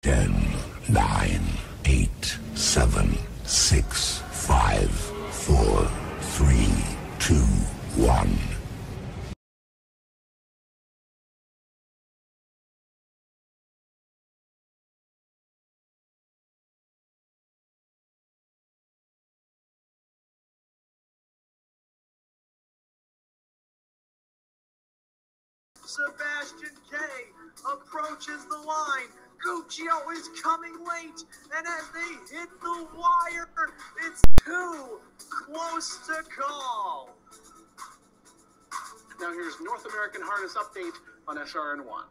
10, 9, 8, 7, 6, 5, 4, 3, 2, 1. Sebastian K approaches the line. Guccio is coming late, and as they hit the wire, it's too close to call. Now here's North American Harness update on SRN1.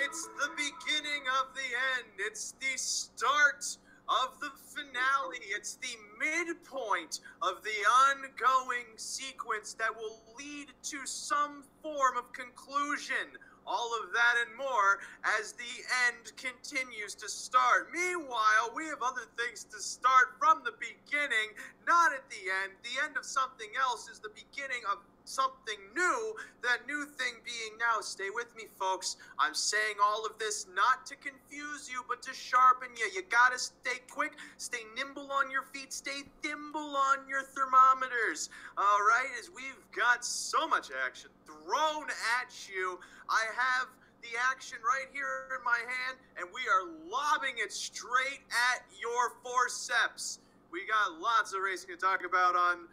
It's the beginning of the end. It's the start of the finale. It's the midpoint of the ongoing sequence that will lead to some form of conclusion. All of that and more as the end continues to start. Meanwhile, we have other things to start from the beginning, not at the end. The end of something else is the beginning of something new, that new thing being now. Stay with me, folks. I'm saying all of this not to confuse you, but to sharpen you. You gotta stay quick, stay nimble on your feet, stay thimble on your thermometers. All right, as we've got so much action thrown at you, I have the action right here in my hand, and we are lobbing it straight at your forceps. We got lots of racing to talk about on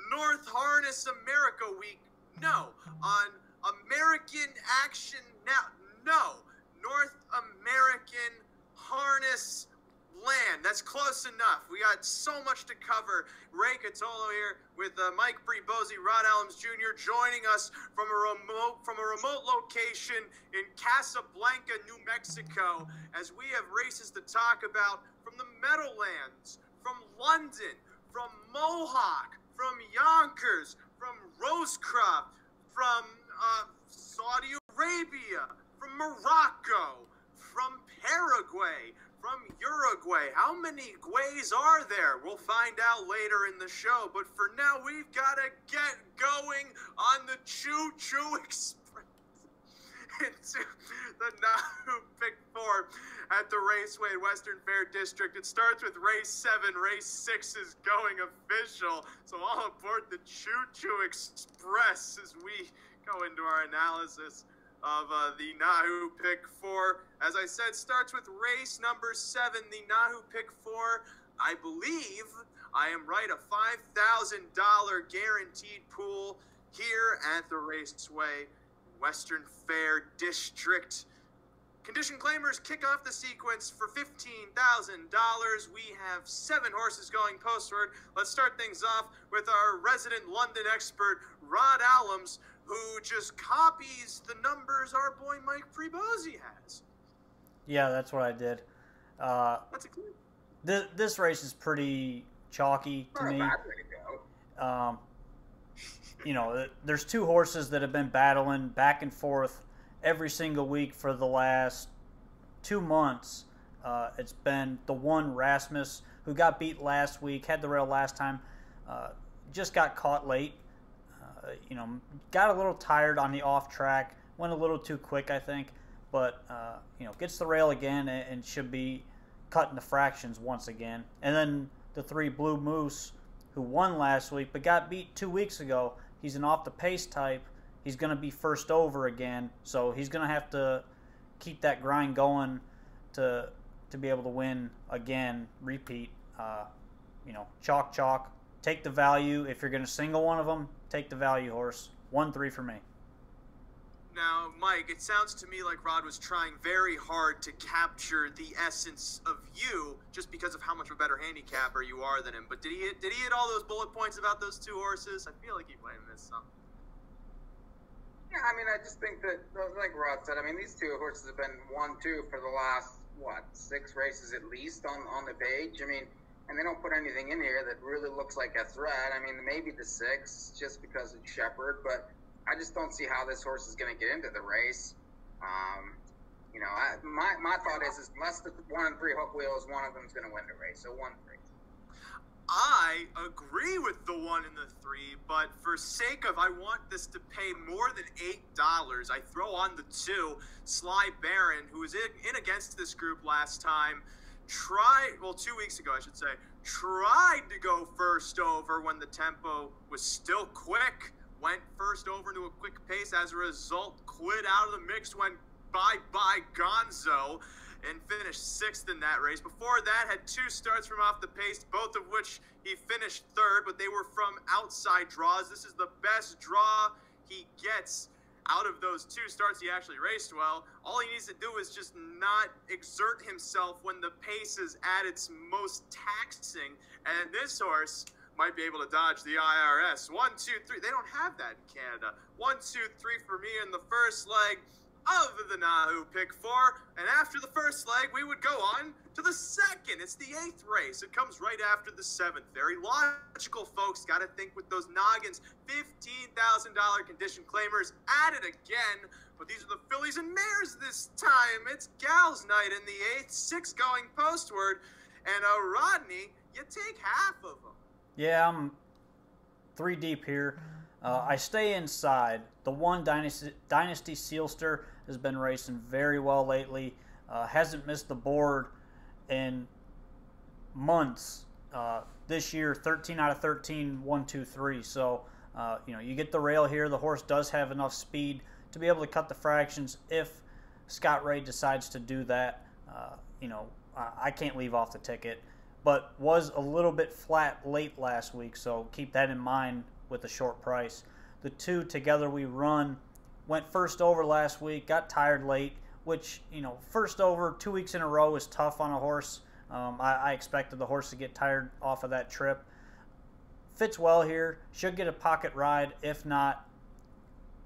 North Harness America Week. No. On American Action Now. No. North American Harness Land. That's close enough. We got so much to cover. Ray Catolo here with Mike Bribosi, Rod Allums Jr. joining us from a remote location in Casablanca, New Mexico, as we have races to talk about from the Meadowlands, from London, from Mohawk, from Yonkers, from Rosecroft, from Saudi Arabia, from Morocco, from Paraguay, from Uruguay. How many Guays are there? We'll find out later in the show. But for now, we've got to get going on the Choo Choo Express into the NAHU Pick4 at the Raceway Western Fair District. It starts with race 7. Race 6 is going official. So all aboard the Choo Choo Express as we go into our analysis of the NAHU Pick4. As I said, starts with race number 7, the NAHU Pick4. I believe I am right, a $5,000 guaranteed pool here at the Raceway Western Fair District. Condition claimers kick off the sequence for $15,000. We have 7 horses going postward. Let's start things off with our resident London expert, Rod Allums, who just copies the numbers our boy Mike Bribosi has. Yeah, that's what I did. That's a clue. This race is pretty chalky to me. Bad way to go. You know, there's 2 horses that have been battling back and forth every single week for the last 2 months. It's been the one Rasmus, who got beat last week, had the rail last time, just got caught late. You know, got a little tired on the off track, went a little too quick, I think, but you know, gets the rail again and should be cutting the fractions once again. And then the 3 Blue Moose, who won last week but got beat 2 weeks ago. He's an off the pace type. He's going to be first over again, so he's going to have to keep that grind going to be able to win again, repeat. You know, chalk. Take the value. If you're going to single one of them, take the value horse. 1-3 for me. Now, Mike, it sounds to me like Rod was trying very hard to capture the essence of you just because of how much of a better handicapper you are than him. But did he hit all those bullet points about those 2 horses? I feel like he might have missed something. Yeah, I mean, I just think that, like Rod said, I mean, these 2 horses have been 1-2 for the last, 6 races at least on the page. I mean, and they don't put anything in here that really looks like a threat. I mean, maybe the 6 just because it's Shepherd, but I just don't see how this horse is going to get into the race. You know, my thought is unless the 1 and 3 hook wheels, one of them is going to win the race. So 1-3. I agree with the 1 and the 3, but for sake of I want this to pay more than $8, I throw on the 2, Sly Baron, who was in against this group last time. 2 weeks ago, I should say, tried to go first over when the tempo was still quick, went first over into a quick pace. As a result, quit out of the mix, went bye-bye Gonzo, and finished 6th in that race. Before that, had 2 starts from off the pace, both of which he finished 3rd, but they were from outside draws. This is the best draw he gets out of those 2 starts. He actually raced well. All he needs to do is just not exert himself when the pace is at its most taxing, and this horse might be able to dodge the IRS. 1, 2, 3. They don't have that in Canada. 1, 2, 3 for me in the first leg of the NAHU Pick 4, and after the first leg, we would go on to the second. It's the 8th race. It comes right after the 7th. Very logical, folks. Got to think with those noggins. $15,000 condition claimers at it again, but these are the fillies and mares this time. It's Gal's night in the 8th, 6 going postward, and Rodney, you take half of them. Yeah, I'm 3 deep here. I stay inside. The 1 Dynasty Sealster has been racing very well lately. Hasn't missed the board in months. This year, 13 out of 13, 1, 2, 3. So, you get the rail here. The horse does have enough speed to be able to cut the fractions if Scott Ray decides to do that. I can't leave off the ticket, but was a little bit flat late last week, so keep that in mind with a short price. The 2 Together We Run went first over last week, got tired late, which, first over 2 weeks in a row is tough on a horse. I expected the horse to get tired off of that trip. Fits well here, should get a pocket ride. If not,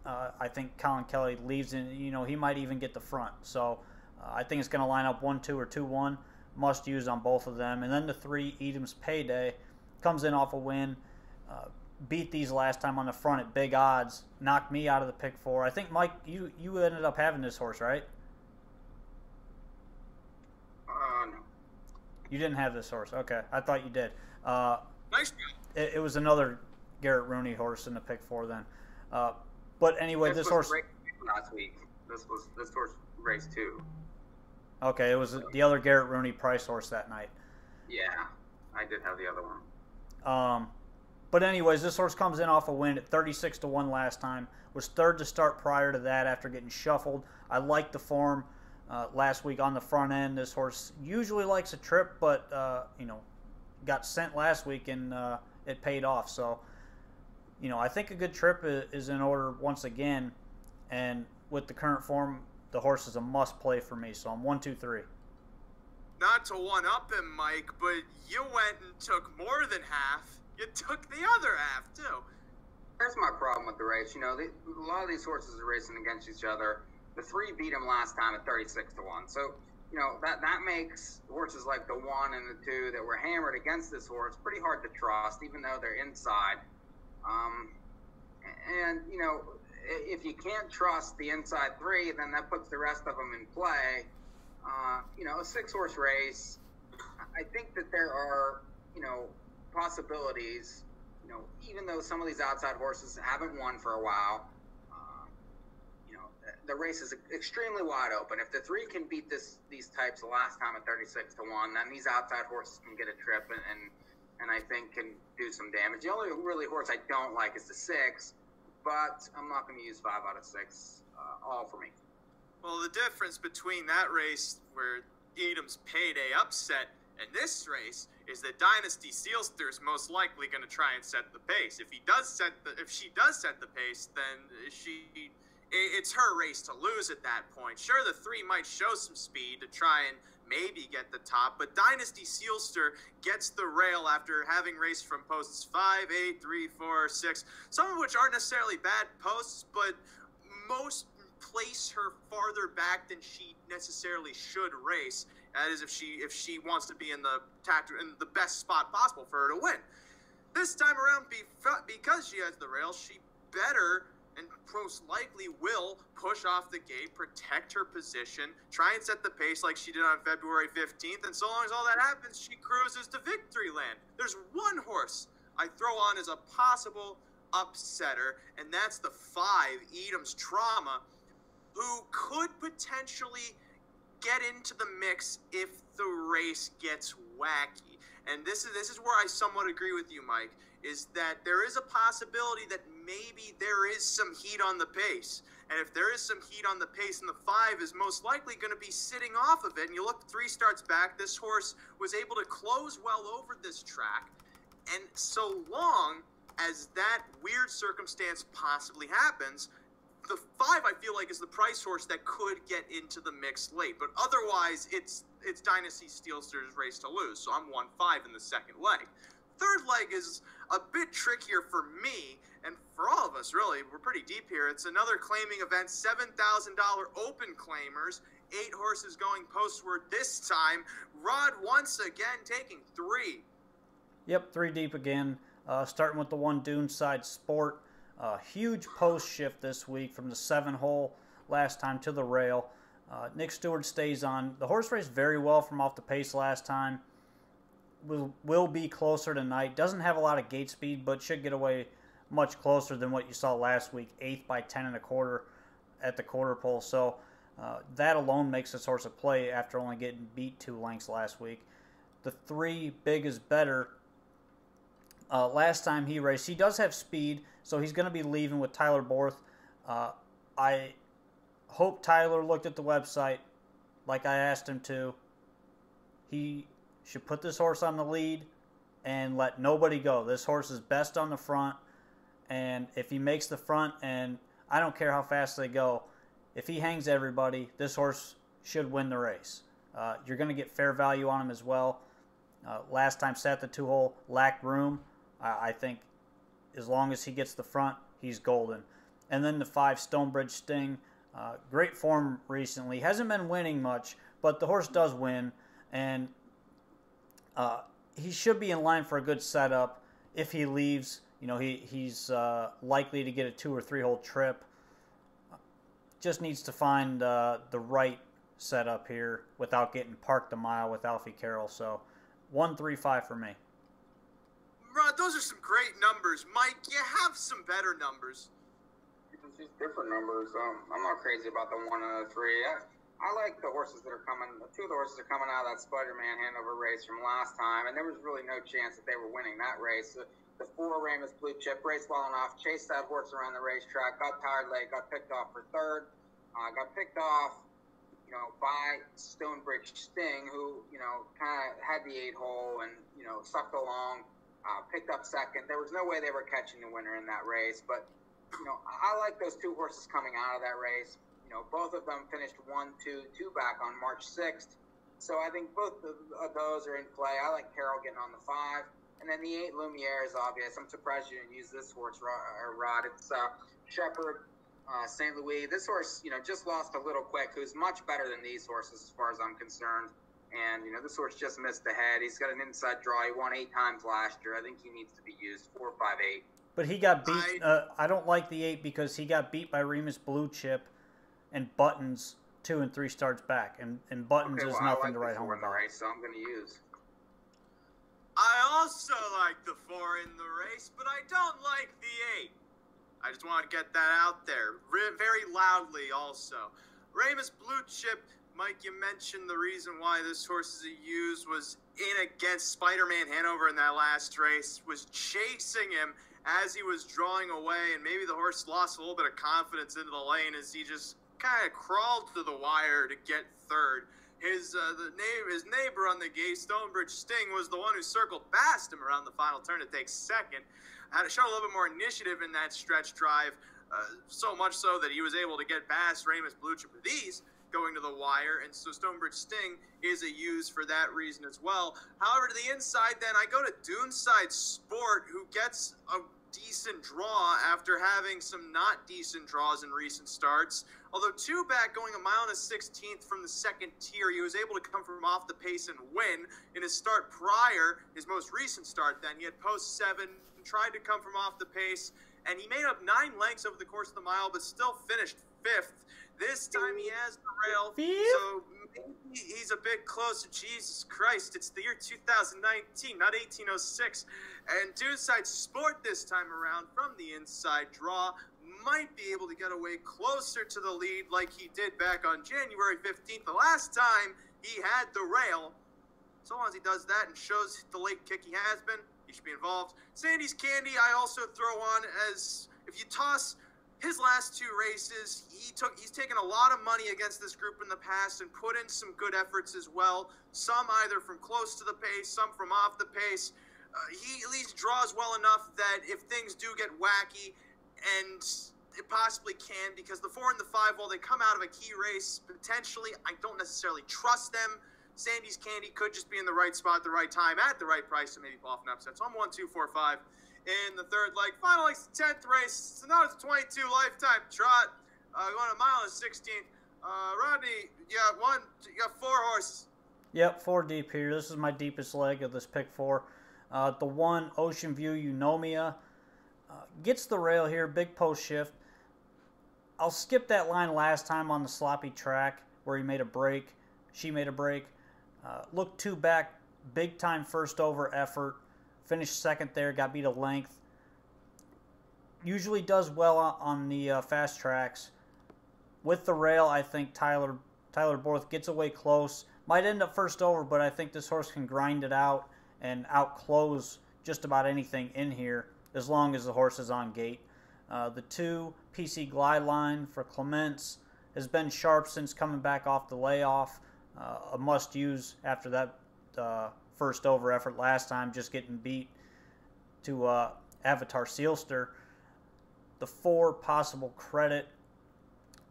I think Colin Kelly leaves in, he might even get the front. So I think it's going to line up 1-2 or 2-1. Must use on both of them. And then the 3 Edam's Payday comes in off a win. Beat these last time on the front at big odds. Knocked me out of the Pick 4. I think, Mike, you ended up having this horse, right? No. You didn't have this horse. Okay, I thought you did. Nice. It was another Garrett Rooney horse in the Pick 4 then. But anyway, this horse last week. This horse raced 2. Okay, it was the other Garrett Rooney price horse that night. Yeah, I did have the other one. But anyways, this horse comes in off a win at 36-1 last time. Was 3rd to start prior to that after getting shuffled. I liked the form last week on the front end. This horse usually likes a trip, but got sent last week and it paid off. So, I think a good trip is in order once again. And with the current form, the horse is a must play for me. So I'm 1, 2, 3. Not to one-up him, Mike, but you went and took more than half. You took the other half, too. Here's my problem with the race. A lot of these horses are racing against each other. The 3 beat him last time at 36-1. So, that makes horses like the 1 and the 2 that were hammered against this horse pretty hard to trust, even though they're inside. If you can't trust the inside 3, then that puts the rest of them in play. A 6-horse race, I think that there are, possibilities, even though some of these outside horses haven't won for a while, the race is extremely wide open. If the 3 can beat these types the last time at 36-1, then these outside horses can get a trip and I think can do some damage. The only really horse I don't like is the 6, but I'm not going to use 5 out of 6, all for me. Well, the difference between that race where Edam's Payday upset and this race is that Dynasty Sealster is most likely going to try and set the pace. If she does set the pace, then it's her race to lose at that point. Sure, the 3 might show some speed to try and maybe get the top, but Dynasty Sealster gets the rail after having raced from posts 5, 8, 3, 4, 6, some of which aren't necessarily bad posts, but most place her farther back than she necessarily should race. That is, if she wants to be in the best spot possible for her to win. This time around, because she has the rail, she better and most likely will push off the gate, protect her position, try and set the pace like she did on February 15th, and so long as all that happens, she cruises to victory land. There's one horse I throw on as a possible upsetter, and that's the 5, Edam's Trauma, who could potentially get into the mix if the race gets wacky. And this is where I somewhat agree with you, Mike, is that there is a possibility that maybe there is some heat on the pace. And if there is some heat on the pace, and the 5 is most likely going to be sitting off of it, and you look 3 starts back, this horse was able to close well over this track. And so long as that weird circumstance possibly happens, the 5, I feel like, is the price horse that could get into the mix late. But otherwise, it's Dynasty Steelster's race to lose. So I'm 1-5 in the second leg. Third leg is a bit trickier for me, and for all of us, really. We're pretty deep here. It's another claiming event, $7,000 open claimers, 8 horses going postward this time. Rod once again taking 3. Yep, 3 deep again. Starting with the 1 Duneside Sport. Huge post shift this week from the 7-hole last time to the rail. Nick Stewart stays on. The horse raced very well from off the pace last time. Will be closer tonight. Doesn't have a lot of gate speed, but should get away much closer than what you saw last week. 8th by 10 1/4 at the quarter pole. So that alone makes this horse a play after only getting beat 2 lengths last week. The 3 Big is Better. Last time he raced, he does have speed, so he's going to be leaving with Tyler Borth. I hope Tyler looked at the website like I asked him to. He should put this horse on the lead and let nobody go. This horse is best on the front, and if he makes the front, and I don't care how fast they go, if he hangs everybody, this horse should win the race. You're going to get fair value on him as well. Last time sat the 2-hole, lacked room. I think as long as he gets the front, he's golden. And then the 5 Stonebridge Sting. Great form recently. Hasn't been winning much, but the horse does win. And he should be in line for a good setup. If he leaves, he's likely to get a 2 or 3 hole trip. Just needs to find the right setup here without getting parked a mile with Alfie Carroll. So 1-3-5 for me. Rod, those are some great numbers. Mike, you have some better numbers. Just different numbers. I'm not crazy about the 1 and the 3. I like the horses that are coming. 2 of the horses are coming out of that Spider-Man Hanover race from last time, and there was really no chance that they were winning that race. The 4 Ramus Blue Chip raced well enough, chased that horse around the racetrack, got tired late, got picked off for 3rd, got picked off, by Stonebridge Sting, who kind of had the 8-hole and sucked along. Picked up 2nd. There was no way they were catching the winner in that race, but I like those 2 horses coming out of that race. Both of them finished 1-2 back on March 6th, so I think both of those are in play. I like Carroll getting on the 5, and then the 8 Lumiere is obvious. I'm surprised you didn't use this horse, Rod. It's Shepherd, St. Louis. This horse, just lost a Little Quick, who's much better than these horses as far as I'm concerned. And, this horse just missed the head. He's got an inside draw. He won 8 times last year. I think he needs to be used 4, 5, 8. But he got beat. I don't like the 8 because he got beat by Remus Blue Chip and Buttons 2 and 3 starts back. And Buttons is nothing to write home about. Race, so I'm going to use. I also like the 4 in the race, but I don't like the 8. I just want to get that out there very loudly also. Remus Blue Chip, Mike, you mentioned the reason why this horse is a use was in against Spider-Man Hanover in that last race, was chasing him as he was drawing away, and maybe the horse lost a little bit of confidence into the lane as he just kind of crawled to the wire to get 3rd. His neighbor on the gate, Stonebridge Sting, was the one who circled past him around the final turn to take 2nd. Had to show a little bit more initiative in that stretch drive, so much so that he was able to get past Remus Blue Chip with ease going to the wire, and so Stonebridge Sting is a use for that reason as well. However, to the inside then, I go to Duneside Sport, who gets a decent draw after having some not decent draws in recent starts. Although 2 back going a mile and a 16th from the 2nd tier, he was able to come from off the pace and win. In his start prior, his most recent start then, he had post 7, tried to come from off the pace, and he made up 9 lengths over the course of the mile, but still finished 5th. This time he has the rail, so maybe he's a bit closer. Jesus Christ, it's the year 2019, not 1806. And Dewside Sport this time around from the inside draw might be able to get away closer to the lead like he did back on January 15th. The last time he had the rail. So long as he does that and shows the late kick he has been, he should be involved. Sandy's Candy, I also throw on as, if you toss his last 2 races, he's taken a lot of money against this group in the past and put in some good efforts as well. Some either from close to the pace, some from off the pace. He at least draws well enough that if things do get wacky, and it possibly can, because the 4 and the 5, while they come out of a key race, potentially, I don't necessarily trust them. Sandy's Candy could just be in the right spot at the right time at the right price to maybe pull off an upset. So I'm 1, 2, 4, 5 in the third leg. Final legs, 10th race. So now it's a 22 lifetime trot. Going a mile and 16th. Rodney, you got 4 horses. Yep, 4 deep here. This is my deepest leg of this pick 4. The 1, Ocean View Eunomia, gets the rail here, big post shift. I'll skip that line last time on the sloppy track where he made a break. She made a break. Looked 2 back, big time first over effort. Finished 2nd there, got beat a length. Usually does well on the fast tracks. With the rail, I think Tyler Borth gets away close. Might end up first over, but I think this horse can grind it out and outclose just about anything in here as long as the horse is on gate. The 2, PC Glide Line for Clements, has been sharp since coming back off the layoff. A must-use after that first over effort last time, just getting beat to Avatar Sealster. The 4, Possible Credit.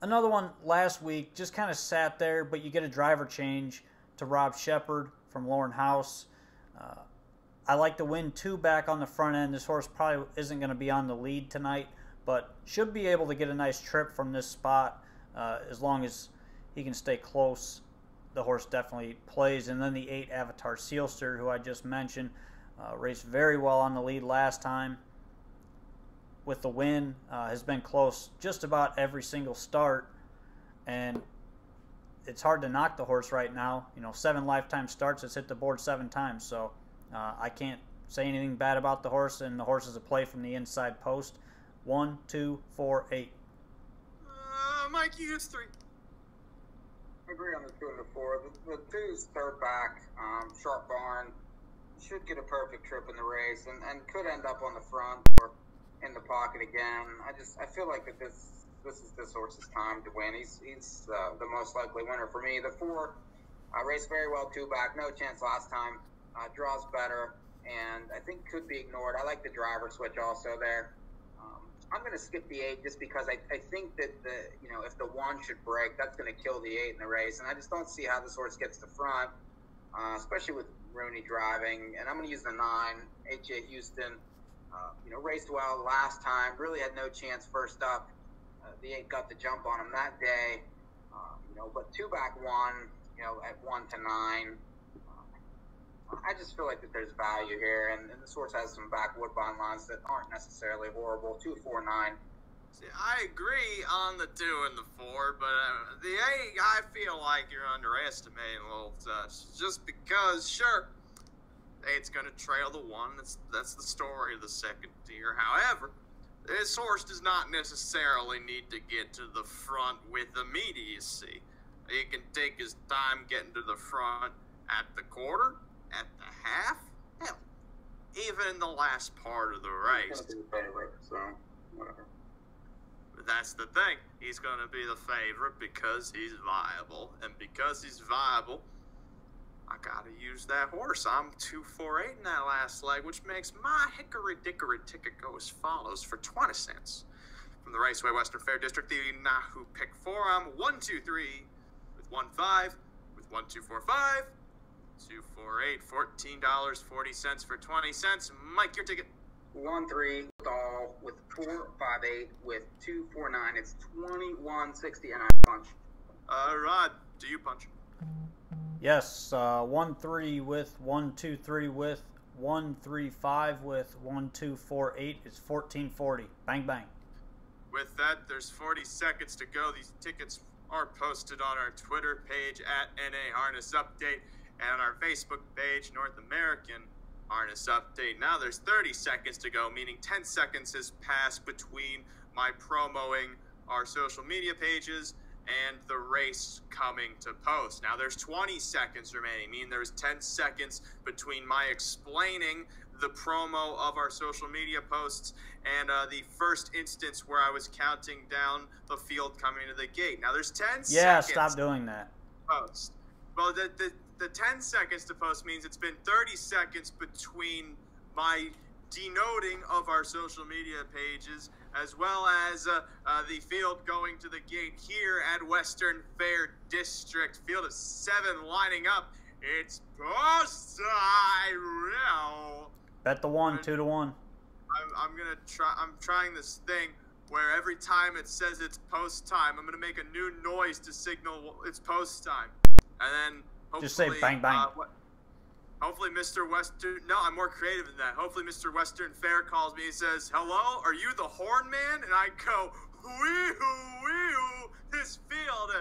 Another one last week, just kind of sat there, but you get a driver change to Rob Shepard from Lauren House. I like to win 2 back on the front end. This horse probably isn't going to be on the lead tonight, but should be able to get a nice trip from this spot as long as he can stay close. The horse definitely plays. And then the 8, Avatar Sealster, who I just mentioned, raced very well on the lead last time with the win. Has been close just about every single start, and it's hard to knock the horse right now. 7 lifetime starts, it's hit the board 7 times, so I can't say anything bad about the horse, and the horse is a play from the inside post. 1, 2, 4, 8. Mike, you use 3. I agree on the 2 and the 4. The 2's third back, Sharp Barn, should get a perfect trip in the race and could end up on the front or in the pocket again. I feel like that this is this horse's time to win. He's the most likely winner for me. The 4 raced very well 2 back, no chance last time. Draws better, and I think could be ignored. I like the driver switch also there. I'm going to skip the 8 just because I think that if the 1 should break, that's going to kill the 8 in the race, and I just don't see how this horse gets to front, especially with Rooney driving. And I'm going to use the 9, H.A. Houston. Raced well last time, really had no chance first up. The 8 got the jump on him that day, but 2 back 1, at 1 to 9. I just feel like that there's value here, and this horse has some back Woodbine lines that aren't necessarily horrible. 2, 4, 9. See, I agree on the 2 and the 4, but the 8, I feel like you're underestimating a little touch. Just because, sure, 8's going to trail the 1. That's the story of the second tier. However, this horse does not necessarily need to get to the front with immediacy. He can take his time getting to the front at the quarter, at the half, hell, even in the last part of the race. He's going to be the favorite, so whatever. But that's the thing. He's going to be the favorite because he's viable. And because he's viable, I got to use that horse. I'm 2, 4, 8 in that last leg, which makes my hickory-dickory ticket go as follows for 20 cents. From the Raceway Western Fair District, the NAHU Pick 4, I'm 1, 2, 3 with 1, 5 with 1, 2, 4, 5. 2, 4, 8, $14.40 for 20 cents. Mike, your ticket. 1, 3 all with 4, 5, 8 with 2, 4, 9. It's 21.60, and I punch. Rod, do you punch? Yes, 1, 3 with 1, 2, 3 with 135 with 1248 is 1440. Bang bang. With that, there's 40 seconds to go. These tickets are posted on our Twitter page at NA Harness Update and on our Facebook page, North American Harness Update. Now there's 30 seconds to go, meaning 10 seconds has passed between my promoing our social media pages and the race coming to post. Now there's 20 seconds remaining, meaning there's 10 seconds between my explaining the promo of our social media posts and the first instance where I was counting down the field coming to the gate. Now there's 10 seconds. Yeah, stop doing that. Post. Well, the 10 seconds to post means it's been 30 seconds between my denoting of our social media pages as well as the field going to the gate here at Western Fair District. Field of 7 lining up. It's post time now. Bet the 1, 2 to 1. I'm trying this thing where every time it says it's post time, I'm gonna make a new noise to signal it's post time, and then hopefully Just say bang bang. Hopefully Mr. Western, no, I'm more creative than that. Hopefully Mr. Western Fair calls me. He says, "Hello, are you the horn man?" And I go, "Wee-hoo, wee-hoo." This field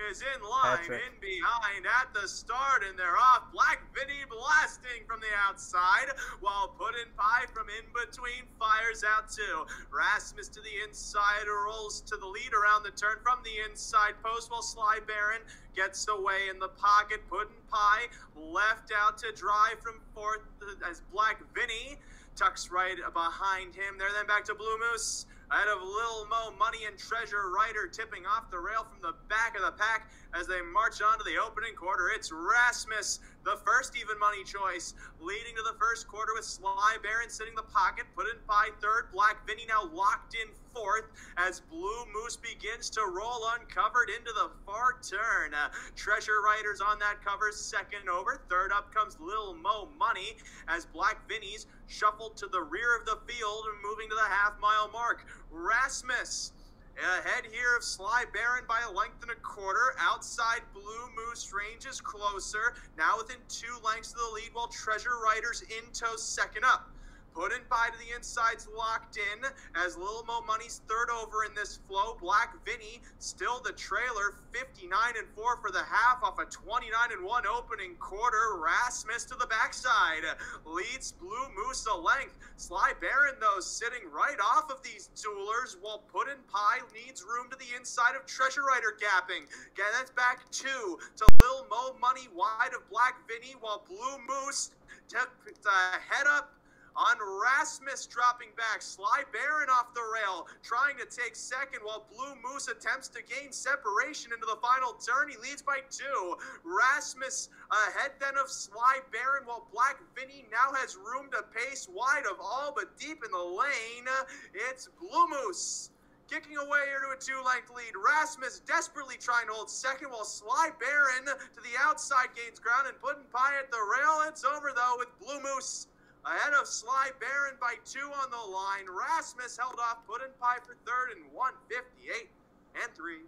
is in line, Patrick. in behind, at the start, and they're off. Black Vinny blasting from the outside, while Puddin' Pie from in between fires out too. Rasmus to the inside, rolls to the lead around the turn from the inside post, while Sly Baron gets away in the pocket. Puddin' Pie left out to drive from fourth as Black Vinny tucks right behind him. There, then back to Blue Moose. Ahead of Lil Mo, Money and Treasure Rider tipping off the rail from the back of the pack as they march on to the opening quarter. It's Rasmus, the first even money choice, leading to the first quarter with Sly Baron sitting the pocket, Puddin' Pie third, Black Vinny now locked in fourth as Blue Moose begins to roll uncovered into the far turn. Treasure Rider's on that cover, second over. Third up comes Lil Mo Money as Black Vinny's shuffled to the rear of the field and moving to the half-mile mark. Rasmus ahead here of Sly Baron by a length and a quarter. Outside Blue Moose ranges closer, now within 2 lengths of the lead, while Treasure Rider's in tow second up. Puddin' Pie to the inside's locked in as Lil Mo Money's third over in this flow. Black Vinny still the trailer, 59-4 for the half off a 29-1 opening quarter. Rasmus to the backside leads Blue Moose a length. Sly Baron, though, sitting right off of these duelers, while Puddin' Pie needs room to the inside of Treasure Rider gapping. Again, that's back 2 to Lil Mo Money wide of Black Vinny, while Blue Moose head up on Rasmus dropping back. Sly Baron off the rail, trying to take second, while Blue Moose attempts to gain separation into the final turn. He leads by 2. Rasmus ahead then of Sly Baron, while Black Vinny now has room to pace wide of all but deep in the lane. It's Blue Moose kicking away here to a 2-length lead. Rasmus desperately trying to hold second, while Sly Baron to the outside gains ground and Puddin' Pie at the rail. It's over, though, with Blue Moose ahead of Sly Baron by 2 on the line. Rasmus held off Puddin' Pie for third in 1:58-3.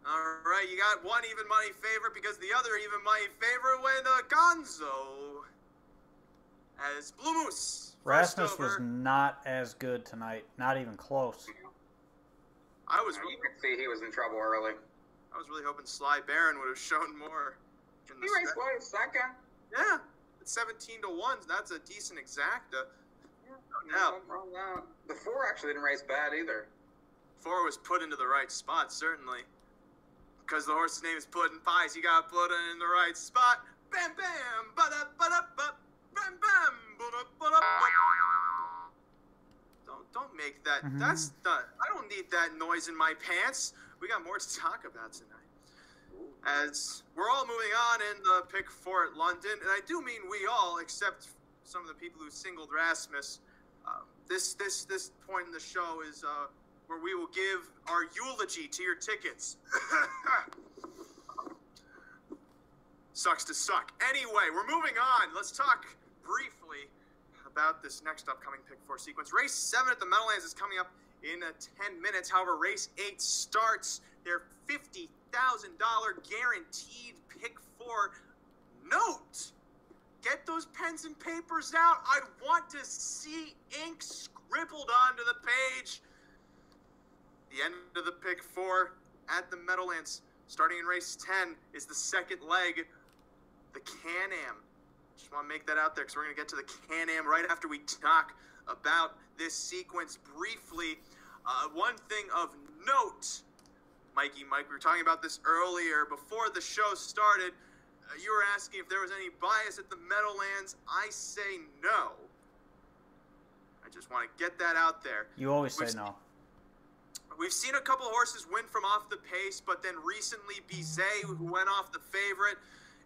All right, you got one even money favorite because the other even money favorite went Gonzo as Blue Moose. Rasmus was not as good tonight. Not even close. You could see he was in trouble early. I was really hoping Sly Baron would have shown more. He raced well second. Yeah. 17-1, that's a decent exacta. No, the 4 actually didn't race bad either. 4 was put into the right spot, certainly. Because the horse's name is Puddin' Pie, so you got to put it in the right spot. Bam, bam, ba-da-ba-da-ba, bam, bam, ba-da-ba-da-ba. Don't make that. That's not. I don't need that noise in my pants. We got more to talk about tonight. As we're all moving on in the Pick4 at London, and I do mean we all, except some of the people who singled Rasmus. This point in the show is where we will give our eulogy to your tickets. Sucks to suck. Anyway, we're moving on. Let's talk briefly about this next upcoming Pick4 sequence. Race 7 at the Meadowlands is coming up in 10 minutes. However, race 8 starts their $50,000 guaranteed Pick4 note. Get pens and papers out. I want to see ink scribbled onto the page. The end of the Pick 4 at the Meadowlands, starting in race 10, is the second leg, the Can-Am. Just want to make that out there because we're going to get to the Can-Am right after we talk about this sequence briefly. One thing of note, Mike, we were talking about this earlier before the show started. You were asking if there was any bias at the Meadowlands. I say no. I just want to get that out there. You always say no. We've seen a couple horses win from off the pace, but then recently Bizet, who went off the favorite,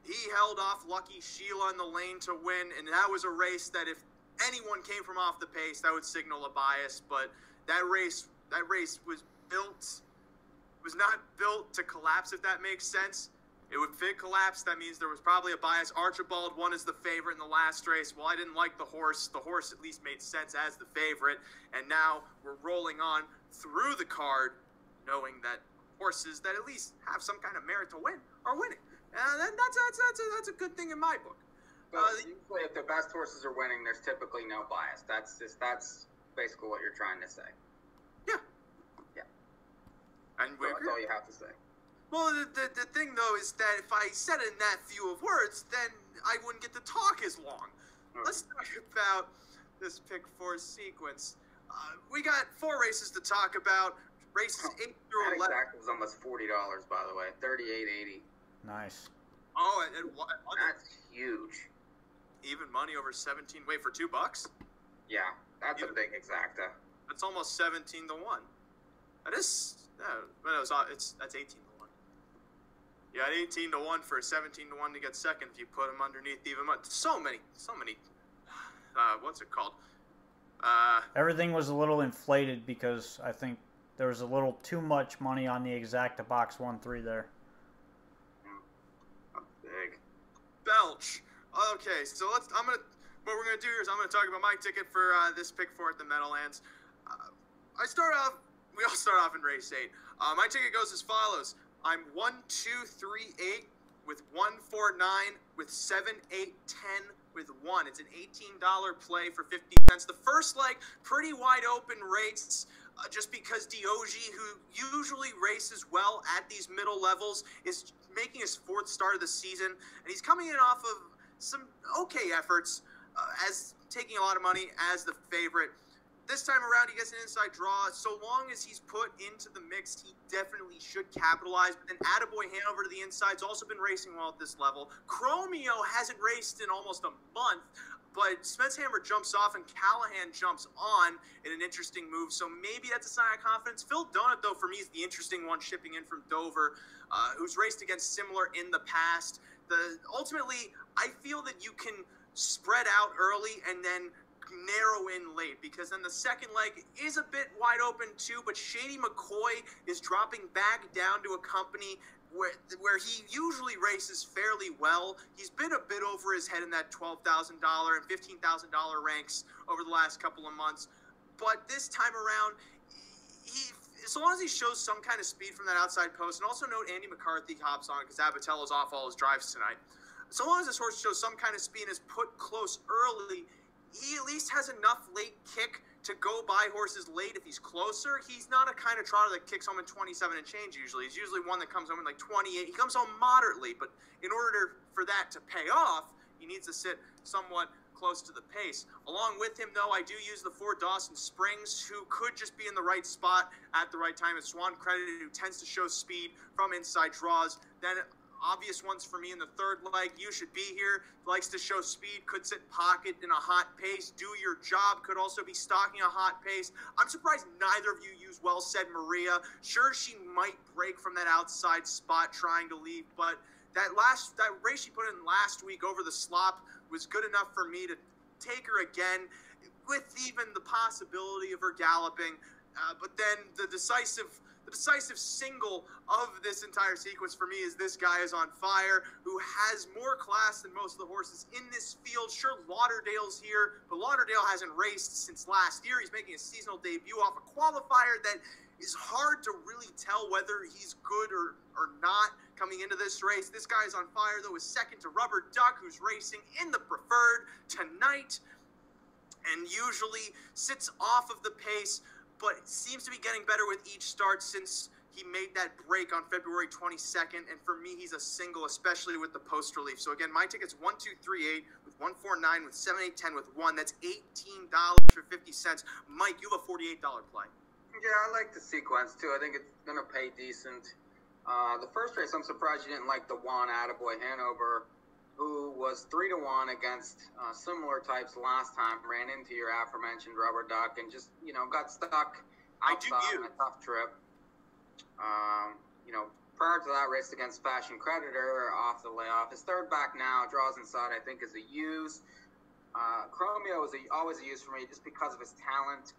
he held off Lucky Sheila in the lane to win, and that was a race that if anyone came from off the pace, that would signal a bias. But that race was not built to collapse, if that makes sense. If it collapsed, that means there was probably a bias. Archibald won as the favorite in the last race. Well, I didn't like the horse. The horse at least made sense as the favorite. And now we're rolling on through the card, knowing that horses that at least have some kind of merit to win are winning. And that's a good thing in my book. Well, usually if the best horses are winning, there's typically no bias. That's basically what you're trying to say. Yeah. Yeah. And so that's all you have to say. Well, the thing, though, is that if I said it in that few of words, then I wouldn't get to talk as long. Okay. Let's talk about this Pick4 sequence. We got 4 races to talk about. Races 8 through 11. That exact was almost $40, by the way. $38.80. Nice. Oh, and what? That's huge. Even money over 17. Wait, for $2? Yeah, that's a big exacta. That's almost 17 to 1. That is. That's 18 to 1. You got 18 to 1 for 17 to 1 to get second if you put them underneath even money. So many. What's it called? Everything was a little inflated because I think there was a little too much money on the exacta box 1-3 there. Big. Belch. Okay, so what we're gonna do here is I'm gonna talk about my ticket for this Pick4 at the Meadowlands. We all start off in race 8. My ticket goes as follows. I'm 1, 2, 3, 8 with 1, 4, 9 with 7, 8, 10 with 1. It's an $18 play for 50 cents. The first leg, pretty wide open race, just because Diogi, who usually races well at these middle levels, is making his 4th start of the season, and he's coming in off of some okay efforts, as taking a lot of money as the favorite. This time around, he gets an inside draw. So long as he's put into the mix, he definitely should capitalize. But then Attaboy Hanover to the inside's also been racing well at this level. Chromio hasn't raced in almost a month, but Smetshammer jumps off and Callahan jumps on in an interesting move. So maybe that's a sign of confidence. Phil Donut, though, for me, is the interesting one shipping in from Dover, who's raced against similar in the past. Ultimately, I feel that you can spread out early and then narrow in late, because then the second leg is a bit wide open too, but Shady McCoy is dropping back down to a company where he usually races fairly well. He's been a bit over his head in that $12,000 and $15,000 ranks over the last couple of months, but this time around, so long as he shows some kind of speed from that outside post, and also note Andy McCarthy hops on because Abatello's off all his drives tonight. So long as this horse shows some kind of speed and is put close early, he at least has enough late kick to go by horses late if he's closer. He's not a kind of trotter that kicks home in 27 and change usually. He's usually one that comes home in like 28. He comes home moderately, but in order for that to pay off, he needs to sit somewhat close to the pace. Along with him, though, I do use the 4 Dawson Springs, who could just be in the right spot at the right time. It's Swan Credited, who tends to show speed from inside draws. Then obvious ones for me in the third leg. You Should Be Here likes to show speed, could sit pocket in a hot pace. Do Your Job could also be stalking a hot pace. I'm surprised neither of you use Well Said Maria. Sure, she might break from that outside spot trying to leave, but that race she put in last week over the slop was good enough for me to take her again, with even the possibility of her galloping. But then the decisive single of this entire sequence for me is This Guy Is on Fire, who has more class than most of the horses in this field. Sure, Lauderdale's here, but Lauderdale hasn't raced since last year. He's making a seasonal debut off a qualifier that is hard to really tell whether he's good or not coming into this race. This guy's on fire, though, is second to Rubber Duck, who's racing in the preferred tonight and usually sits off of the pace, but seems to be getting better with each start since he made that break on February 22nd. And for me, he's a single, especially with the post relief. So again, my ticket's 1238 with 149 with 7810 with 1. That's $18.50. Mike, you have a $48 play. Yeah, I like the sequence too. I think it's going to pay decent. The first race, I'm surprised you didn't like the one Attaboy Hanover, who was 3-1 against similar types last time, ran into your aforementioned Rubber Duck, and just, got stuck outside on a tough trip. Prior to that race against Fashion Creditor off the layoff, his third back now, draws inside, I think, is a use. Chromeo was always a use for me just because of his talent.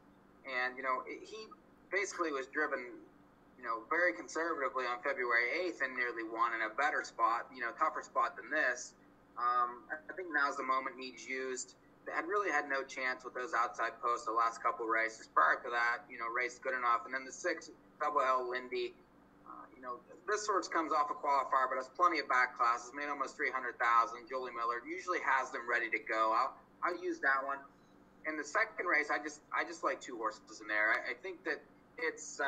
And, he basically was driven, very conservatively on February 8th and nearly won in a better spot, tougher spot than this. I think now's the moment he's used. They really had no chance with those outside posts the last couple races. Prior to that, raced good enough. And then the 6, Double L Lindy, this sort comes off a qualifier, but has plenty of back classes, made almost 300,000. Julie Miller usually has them ready to go. I'll use that one. In the second race, I just like 2 horses in there. I think that it's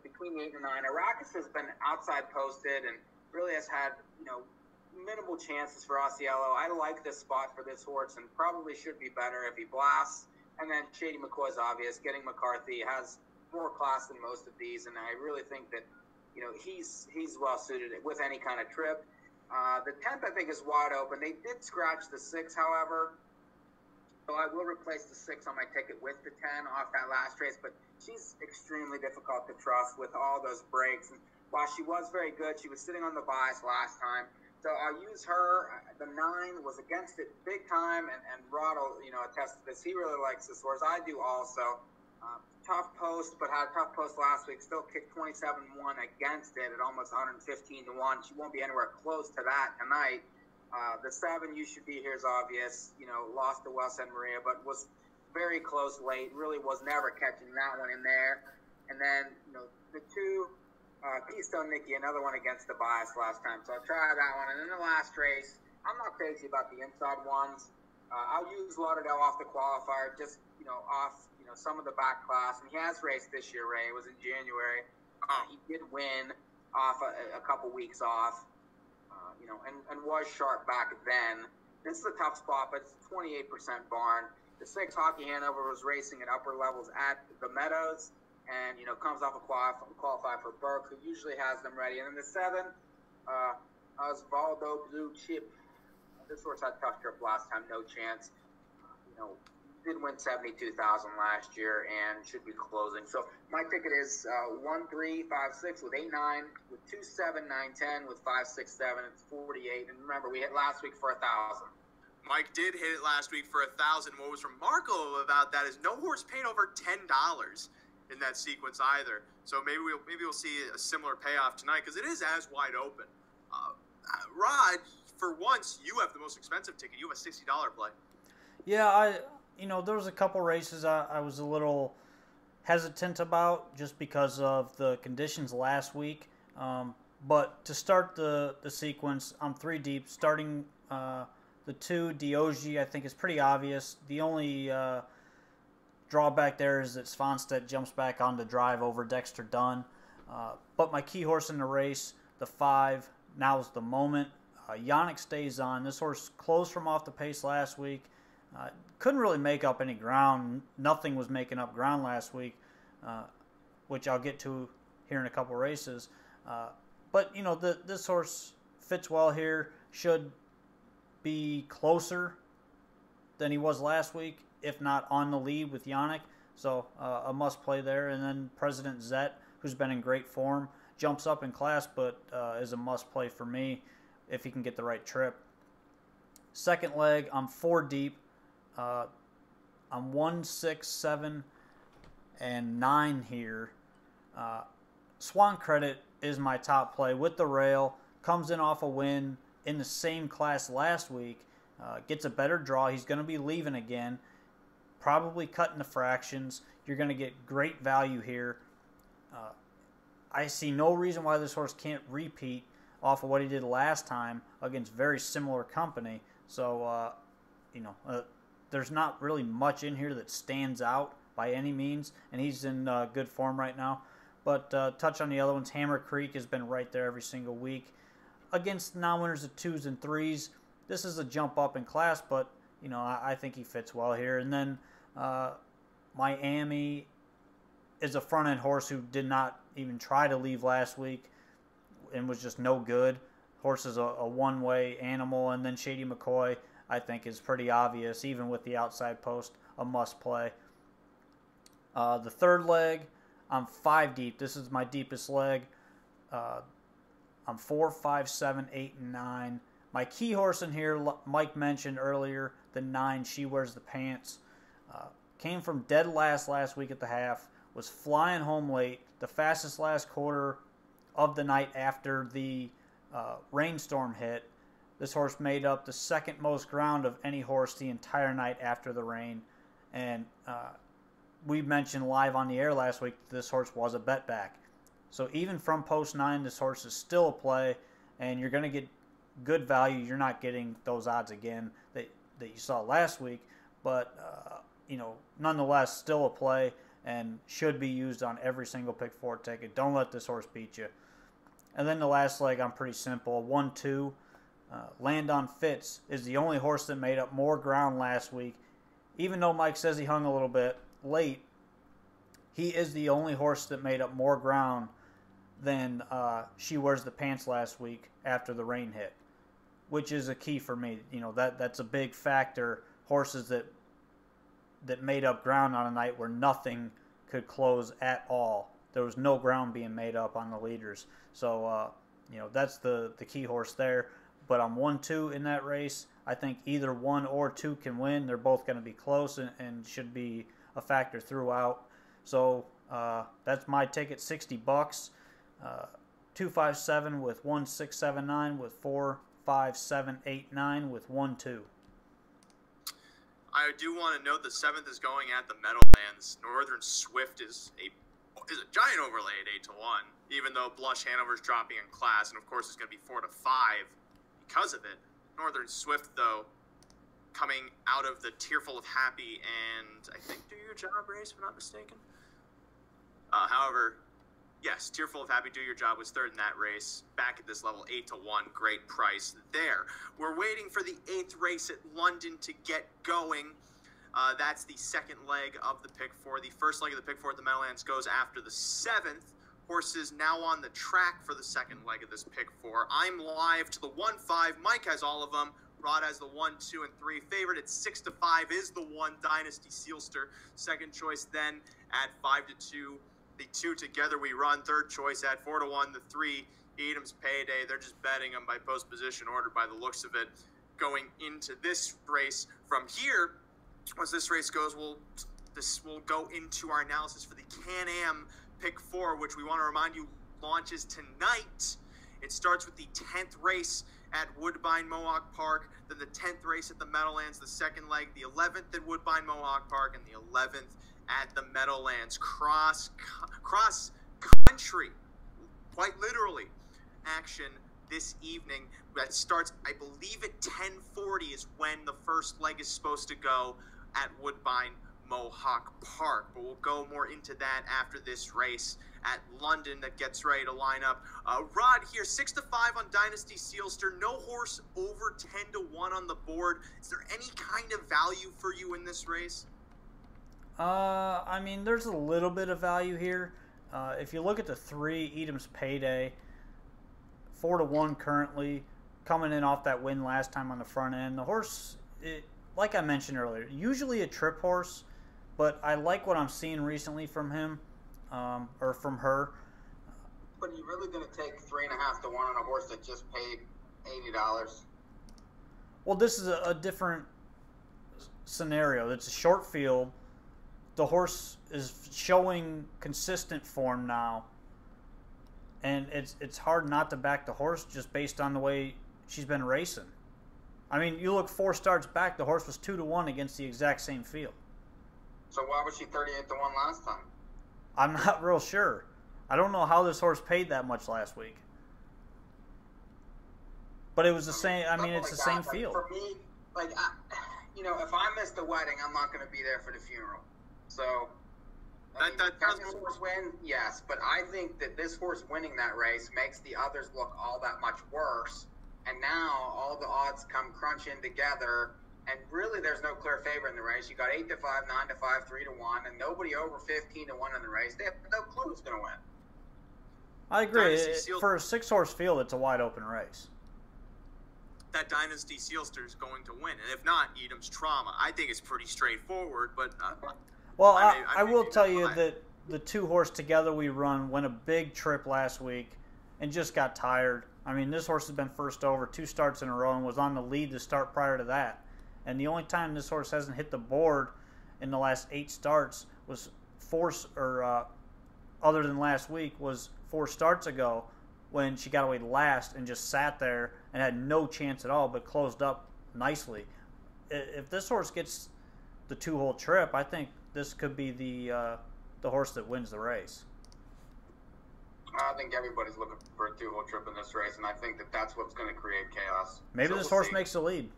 between the 8 and 9. Arrakis has been outside posted and really has had minimal chances for Osceola. I like this spot for this horse and probably should be better if he blasts. And then Shady McCoy's obvious. Getting McCarthy has more class than most of these, and I really think that he's well suited with any kind of trip. The 10th, I think, is wide open. They did scratch the 6, however. So I will replace the 6 on my ticket with the 10 off that last race, but she's extremely difficult to trust with all those breaks. And while she was very good, she was sitting on the bias last time. So I'll use her. The 9 was against it big time, and Rod will, attest to this. He really likes this horse. I do also. Tough post, but had a tough post last week. Still kicked 27-1 against it at almost 115-1. She won't be anywhere close to that tonight. The 7, You Should Be Here is obvious. Lost to West End Maria, but was very close late. Really was never catching that one in there. And then, the 2, Keystone Nikki, another one against the bias last time. So I'll try that one. And then the last race, I'm not crazy about the inside ones. I'll use Lauderdale off the qualifier, just, off, some of the back class. And he has raced this year, Ray. It was in January. He did win off a couple weeks off, and was sharp back then. This is a tough spot, but it's 28% barn. The 6, Hockey Hanover, was racing at upper levels at the Meadows, and, comes off a qualify for Burke, who usually has them ready. And then the 7, Osvaldo Blue Chip. This horse had a tough trip last time, no chance. Did win 72,000 last year and should be closing. So my ticket is 1356 with 89, with 27, 910, with 567. It's 48. And remember, we hit last week for 1,000. Mike did hit it last week for 1,000. What was remarkable about that is no horse paid over $10 in that sequence either. So maybe we'll see a similar payoff tonight because it is as wide open. Rod, for once, you have the most expensive ticket. You have a $60 play. Yeah, there was a couple races I was a little hesitant about just because of the conditions last week. But to start the sequence, I'm 3 deep. Starting the 2, Diogi, I think is pretty obvious. The only drawback there is that Svanstedt jumps back on the drive over Dexter Dunn. But my key horse in the race, the 5, Now's the Moment. Yannick stays on. This horse closed from off the pace last week. Couldn't really make up any ground. Nothing was making up ground last week, which I'll get to here in a couple races. But, this horse fits well here. Should be closer than he was last week, if not on the lead with Yannick. So a must play there. And then President Zet, who's been in great form, jumps up in class, but is a must play for me if he can get the right trip. Second leg, I'm 4 deep. I'm 1, 6, 7, and 9 here. Swan Credit is my top play with the rail. Comes in off a win in the same class last week. Gets a better draw. He's going to be leaving again. Probably cutting the fractions. You're going to get great value here. I see no reason why this horse can't repeat off of what he did last time against very similar company. So, there's not really much in here that stands out by any means, and he's in good form right now. But touch on the other ones. Hammer Creek has been right there every single week. Against non-winners of 2s and 3s, this is a jump up in class, but, I think he fits well here. And then Miami is a front-end horse who did not even try to leave last week and was just no good. Horse is a one-way animal. And then Shady McCoy, I think, is pretty obvious, even with the outside post, a must-play. The third leg, I'm 5 deep. This is my deepest leg. I'm 4, 5, 7, 8, and 9. My key horse in here, Mike mentioned earlier, the 9, She Wears the Pants. Came from dead last week at the half, was flying home late, the fastest last quarter of the night after the rainstorm hit. This horse made up the second most ground of any horse the entire night after the rain. And we mentioned live on the air last week this horse was a bet back. So even from post 9, this horse is still a play, and you're going to get good value. You're not getting those odds again that you saw last week, but nonetheless, still a play and should be used on every single Pick4 ticket. Don't let this horse beat you. And then the last leg, I'm pretty simple. 1-2, Land on Fitz is the only horse that made up more ground last week. Even though Mike says he hung a little bit late, he is the only horse that made up more ground than She Wears the Pants last week after the rain hit, which is a key for me. That's a big factor. Horses that made up ground on a night where nothing could close at all. There was no ground being made up on the leaders. So, that's the key horse there. But I'm 1-2 in that race. I think either 1 or 2 can win. They're both going to be close and should be a factor throughout. So that's my ticket, $60. 257 with 1679 with 45789 with 1-2. I do want to note the 7th is going at the Meadowlands. Northern Swift is a giant overlay at 8-1, even though Blush Hanover's dropping in class, and of course it's going to be 4-5 because of it. Northern Swift, though, coming out of the Tearful of Happy and I think Do Your Job race, if I'm not mistaken. However, yes, Tearful of Happy, Do Your Job was 3rd in that race. Back at this level, 8-1, great price there. We're waiting for the 8th race at London to get going. That's the 2nd leg of the Pick4. The first leg of the Pick4 at the Meadowlands goes after the 7th. Horses now on the track for the 2nd leg of this Pick4. I'm live to the 1-5. Mike has all of them. Rod has the 1, 2, and 3. Favorite at 6-5 is the 1, Dynasty Sealster. Second choice then at 5-2. The 2 Together We Run. Third choice at 4-1. The 3, Edam's Payday. They're just betting them by post position order by the looks of it. Going into this race from here, once this race goes, we'll go into our analysis for the Can-Am Pick4, which we want to remind you launches tonight. It starts with the 10th race at Woodbine Mohawk Park, then the 10th race at the Meadowlands, the 2nd leg, the 11th at Woodbine Mohawk Park, and the 11th at the Meadowlands. Cross country, quite literally, action this evening. That starts, I believe, at 10:40 is when the first leg is supposed to go at Woodbine Mohawk Park. But we'll go more into that after this race at London that gets ready to line up. Rod here, 6-5 on Dynasty Sealster. No horse over 10-1 on the board. Is there any kind of value for you in this race? I mean, there's a little bit of value here. If you look at the 3, Edam's Payday, 4-1 currently, coming in off that win last time on the front end. The horse, like I mentioned earlier, usually a trip horse, but I like what I'm seeing recently from him, or from her. But are you really going to take 3.5-1 on a horse that just paid $80? Well, this is a different scenario. It's a short field. The horse is showing consistent form now, and it's hard not to back the horse just based on the way she's been racing. I mean, you look 4 starts back, the horse was 2-1 against the exact same field. So why was she 38-1 last time? I'm not real sure. I don't know how this horse paid that much last week. But it was the same. I mean, it's the same field. For me, if I miss the wedding, I'm not going to be there for the funeral. So, can this horse win? Yes, but I think that this horse winning that race makes the others look all that much worse. And now all the odds come crunching together, and really there's no clear favorite in the race. You got 8-5, 9-5, 3-1, and nobody over 15-1 in the race. They have no clue who's going to win. I agree. For a 6-horse field, it's a wide open race. That Dynasty Sealster is going to win, and if not, Edam's Trauma. I think it's pretty straightforward, but well, I will tell you that the 2-horse Together We Run went a big trip last week and just got tired. I mean, this horse has been first over 2 starts in a row and was on the lead to start prior to that. And the only time this horse hasn't hit the board in the last 8 starts was other than last week, was 4 starts ago when she got away last and just sat there and had no chance at all, but closed up nicely. If this horse gets the 2-hole trip, I think this could be the horse that wins the race. I think everybody's looking for a 2-hole trip in this race, and I think that that's what's going to create chaos. Maybe this horse makes the lead.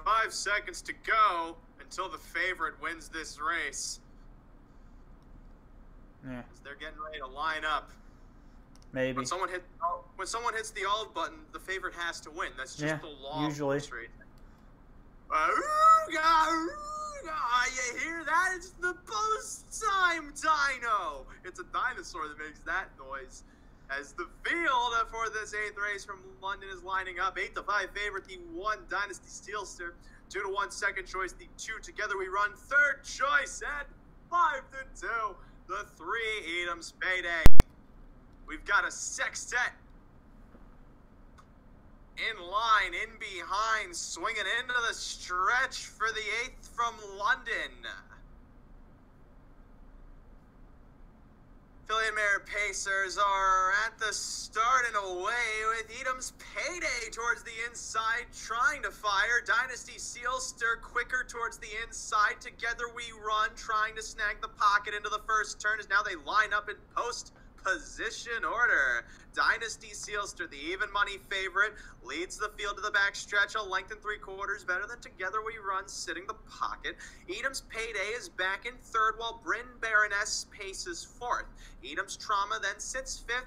5 seconds to go until the favorite wins this race. Yeah. As they're getting ready to line up. Maybe. When someone hits the alt button, the favorite has to win. That's just the law usually. Of this race. You hear that? It's the post-time dino. It's a dinosaur that makes that noise. As the field for this 8th race from London is lining up. 8-5 favorite, the 1 Dynasty Steelster. 2-1 second choice, the 2 Together We Run. Third choice at 5-2, the 3 Edam's Payday. We've got a sextet in line, in behind, swinging into the stretch for the 8th from London. Affiliate Mare Pacers are at the start and away with Edam's Payday towards the inside, trying to fire. Dynasty Sealster quicker towards the inside. Together We Run, trying to snag the pocket into the first turn as now they line up in post position order. Dynasty Sealster, the even money favorite, leads the field to the back stretch, a length and 3/4 better than Together We Run, sitting the pocket. Edam's Payday is back in 3rd, while Bryn Baroness paces 4th. Edam's Trauma then sits 5th.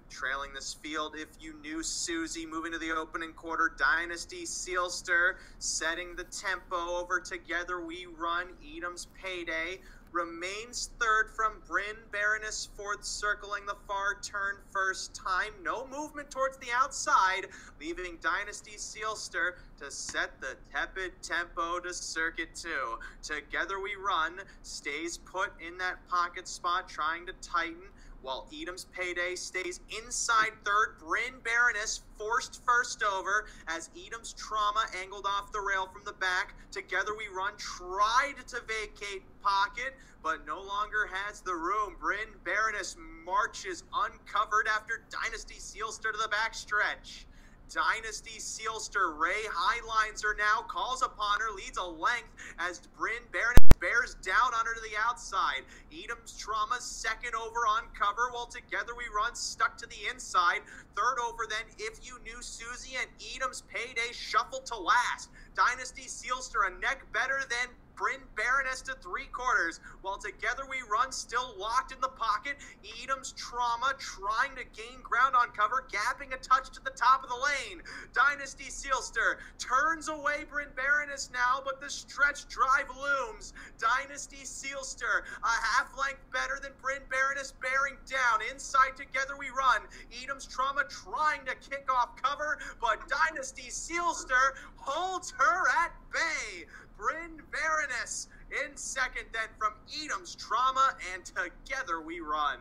Trailing this field, If You Knew Susie, moving to the opening quarter. Dynasty Sealster setting the tempo over Together We Run. Edam's Payday remains 3rd from Bryn Baroness, 4th, circling the far turn first time. No movement towards the outside, leaving Dynasty Sealster to set the tepid tempo to circuit 2. Together We Run stays put in that pocket spot, trying to tighten, while Edam's Payday stays inside 3rd. Bryn Baroness forced first over as Edam's Trauma angled off the rail from the back. Together We Run tried to vacate pocket, but no longer has the room. Bryn Baroness marches uncovered after Dynasty Sealster to the back stretch. Dynasty Sealster, Ray highlines her now, calls upon her, leads a length as Bryn Baroness bears down on her to the outside. Edam's Trauma second over on cover, while Together We Run stuck to the inside. Third over then, If You Knew Susie, and Edam's Payday shuffled to last. Dynasty Sealster a neck better than Bryn Baroness to 3/4, while Together We Run still locked in the pocket. Edam's Trauma trying to gain ground on cover, gapping a touch to the top of the lane. Dynasty Sealster turns away Bryn Baroness now, but the stretch drive looms. Dynasty Sealster a half length better than Bryn Baroness, bearing down. Inside Together We Run. Edam's Trauma trying to kick off cover, but Dynasty Sealster holds her at bay. Bryn Baroness in second then from Edam's Trauma, and Together We Run.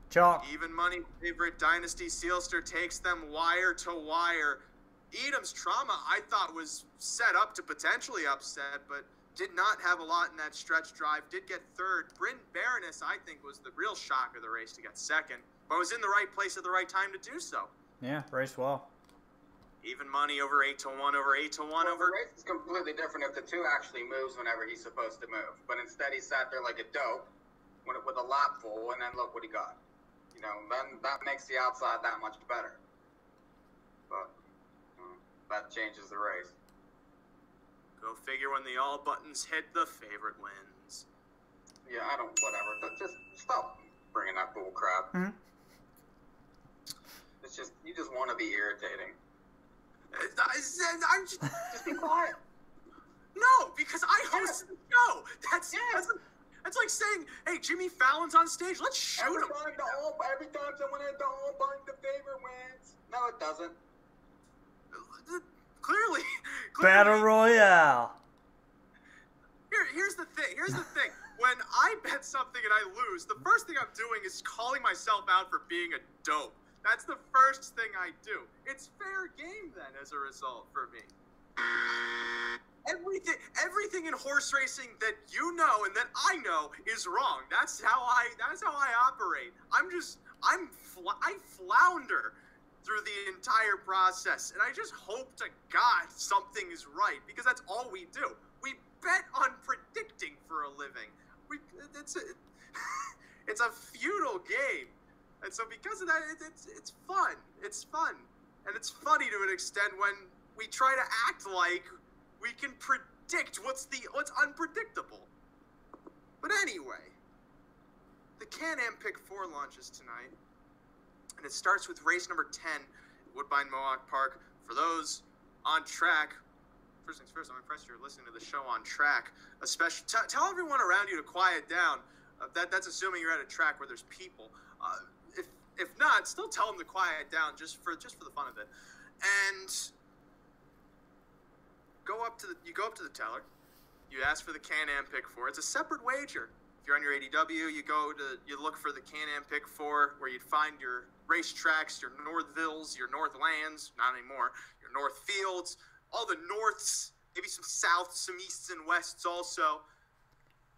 Chalk. Even money favorite Dynasty Sealster takes them wire to wire. Edam's Trauma, I thought, was set up to potentially upset, but did not have a lot in that stretch drive. Did get 3rd. Bryn Baroness, I think, was the real shock of the race to get 2nd, but was in the right place at the right time to do so. Yeah, raced well. Even money over 8-1, over 8-1, Well, over. the race is completely different if the 2 actually moves whenever he's supposed to move. But instead, he sat there like a dope with a lap full, and then look what he got. You know, then that makes the outside that much better. But that changes the race. Go figure. When the all buttons hit, the favorite wins. Yeah, I don't. Whatever. Just stop bringing that bull crap. Mhm. It's just you just want to be irritating. I'm just, Just be quiet. no, because I host the show. That's like saying, hey, Jimmy Fallon's on stage. Let's shoot him. Every time someone hits the home button, the favorite wins. No, it doesn't. Clearly. Battle Royale. Here's the thing. When I bet something and I lose, the first thing I'm doing is calling myself out for being a dope. That's the first thing I do. It's fair game then, as a result, for me. Everything in horse racing that you know and that I know is wrong. That's how I operate. I flounder through the entire process, and I just hope to God something is right, because that's all we do. We bet on predicting for a living. It's a futile game. And so because of that, it's fun. It's fun. And it's funny to an extent when we try to act like we can predict what's unpredictable. But anyway, the Can-Am Pick4 launches tonight. And it starts with race number 10, Woodbine Mohawk Park. For those on track, first things first, I'm impressed you're listening to the show on track. Especially, tell everyone around you to quiet down. That's assuming you're at a track where there's people. If not, still tell them to quiet down just for the fun of it. And you go up to the teller. You ask for the Can-Am Pick4. It's a separate wager. If you're on your ADW, you look for the Can-Am Pick4, where you'd find your racetracks, your Northvilles, your Northlands, not anymore, your Northfields, all the Norths, maybe some Souths, some Easts and Wests also.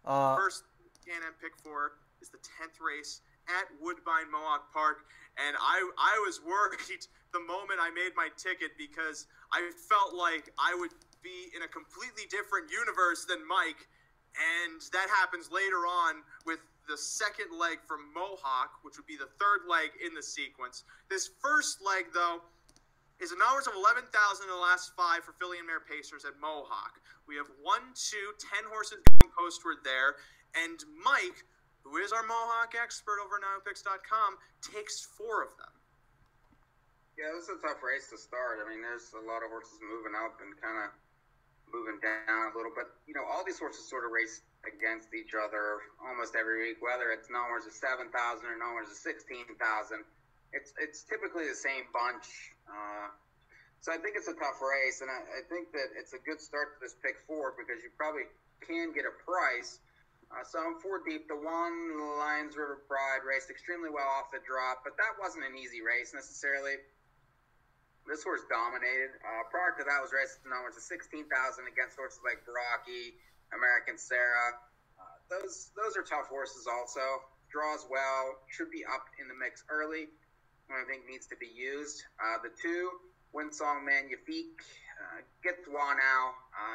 First Can-Am Pick4 is the 10th race at Woodbine Mohawk Park, and I was worried the moment I made my ticket, because I felt like I would be in a completely different universe than Mike, and that happens later on with the second leg from Mohawk, which would be the third leg in the sequence. This first leg, though, is an hours of 11,000 in the last 5 for filly and mare pacers at Mohawk. We have 1, 2, 10 horses going postward there, and Mike, who is our Mohawk expert over at NAHUpicks.com, takes 4 of them. Yeah, this is a tough race to start. I mean, there's a lot of horses moving up and kind of moving down a little bit. You know, all these horses sort of race against each other almost every week, whether it's numbers of 7,000 or numbers of 16,000. It's typically the same bunch. So I think it's a tough race, and I think that it's a good start to this Pick4, because you probably can get a price. So I'm 4 deep. The 1, Lions River Pride, raced extremely well off the drop, but that wasn't an easy race necessarily. This horse dominated. Prior to that was racing numbers of 16,000 against horses like Brocky, American Sarah. Those are tough horses also. Draws well, should be up in the mix early, and I think needs to be used. The 2, Winsong Magnifique, get Thwa now,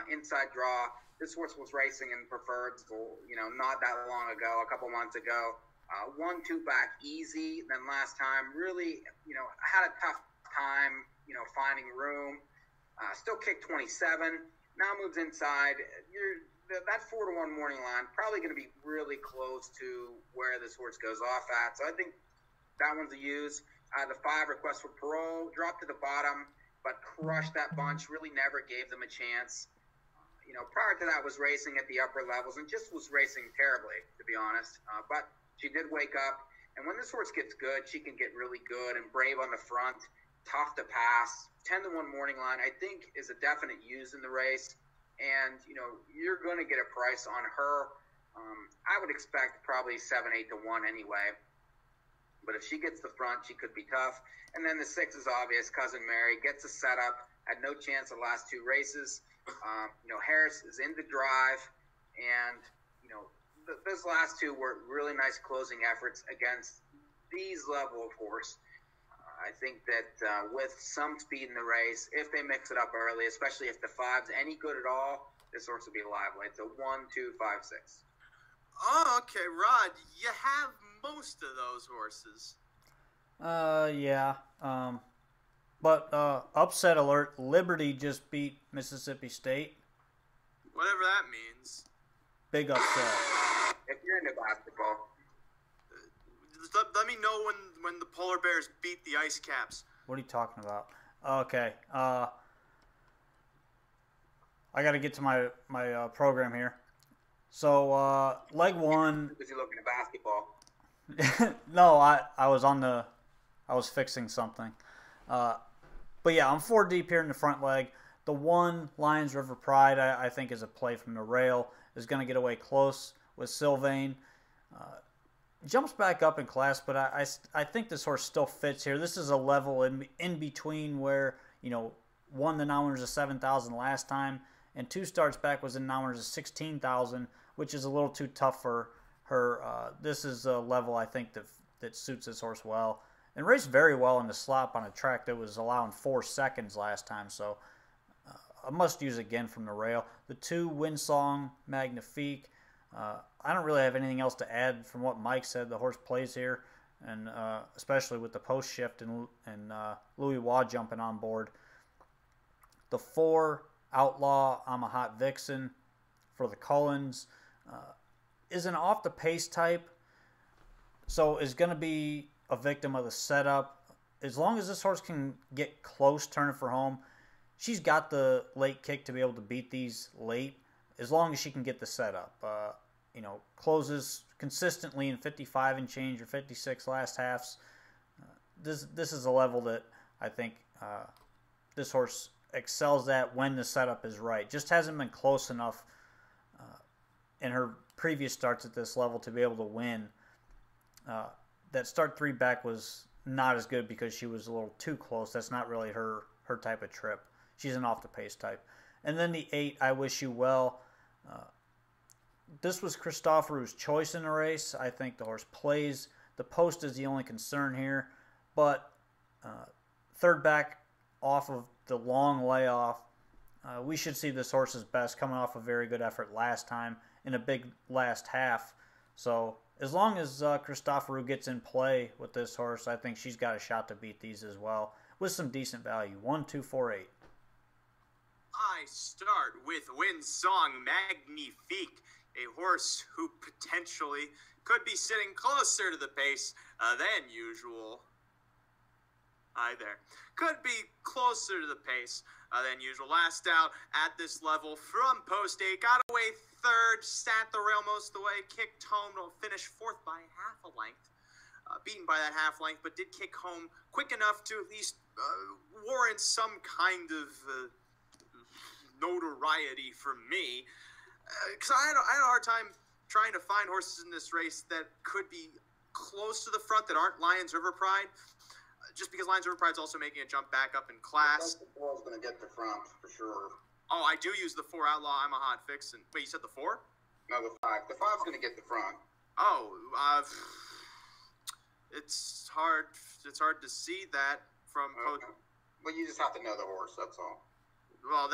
inside draw. This horse was racing in preferred, not that long ago, a couple months ago. 1, 2 back easy. Then last time, really, had a tough time, finding room. Still kicked 27. Now moves inside. That 4-1 morning line probably going to be really close to where this horse goes off at. So I think that one's a use. The 5, Request for Parole, dropped to the bottom, but crushed that bunch. Really never gave them a chance. Prior to that was racing at the upper levels and just was racing terribly, to be honest. But she did wake up. And when this horse gets good, she can get really good and brave on the front, tough to pass. 10-1 morning line, I think, is a definite use in the race. And, you're going to get a price on her. I would expect probably 7-8-1 anyway. But if she gets the front, she could be tough. And then the 6 is obvious. Cousin Mary gets a setup. Had no chance the last 2 races. Harris is in the drive. And, those last 2 were really nice closing efforts against these level of horse. I think that with some speed in the race, if they mix it up early, especially if the 5's any good at all, this horse will be lively. It's a 1, 2, 5, 6. Oh, okay, Rod. You have most of those horses. Yeah. But upset alert, Liberty just beat Mississippi State. Whatever that means. Big upset. If you're into basketball. Let me know when the Polar Bears beat the Ice Caps. What are you talking about? Okay. I got to get to my program here. So, leg one. Is he looking at basketball? No, I was fixing something. But yeah, I'm 4 deep here in the front leg. The 1, Lions River Pride, I think is a play from the rail. Is going to get away close with Sylvain. Jumps back up in class, but I think this horse still fits here. This is a level in between where, won the Now-Winners of 7,000 last time, and 2 starts back was in Now-Winners of 16,000, which is a little too tough for her. This is a level I think that suits this horse well. And raced very well in the slop on a track that was allowing 4 seconds last time, so a must use again from the rail. The 2, Windsong Magnifique. I don't really have anything else to add from what Mike said. The horse plays here, and especially with the post shift and Louis Waugh jumping on board. The 4, Outlaw, I'm a Hot Vixen for the Cullens, is an off the pace type, so is going to be a victim of the setup. As long as this horse can get close turning for home, she's got the late kick to be able to beat these late, as long as she can get the setup. Closes consistently in 55 and change or 56 last halves. This is a level that I think this horse excels at when the setup is right. Just hasn't been close enough in her previous starts at this level to be able to win. That start 3 back was not as good because she was a little too close. That's not really her type of trip. She's an off-the-pace type. And then the 8, I Wish You Well. This was Christopherou's choice in the race. I think the horse plays. The post is the only concern here. But 3rd back off of the long layoff, we should see this horse's best, coming off a very good effort last time in a big last half. So as long as Christopherou gets in play with this horse, I think she's got a shot to beat these as well with some decent value. 1, 2, 4, 8. I start with Windsong Magnifique, a horse who potentially could be sitting closer to the pace than usual. Hi there. Could be closer to the pace than usual. Last out at this level from post 8. Got away 3rd, sat the rail most of the way, kicked home to finish 4th by half a length. Beaten by that half length, but did kick home quick enough to at least warrant some kind of notoriety from me. Because I had a hard time trying to find horses in this race that could be close to the front that aren't Lions River Pride. Just because Lions River Pride's also making a jump back up in class. The 4's going to get the front for sure. Oh, I do use the 4 Outlaw, I'm a Hot Vixen. Wait, you said the 4? No, the 5. The 5's going to get the front. Oh, it's hard to see that from. Well, you just have to know the horse. That's all. Well,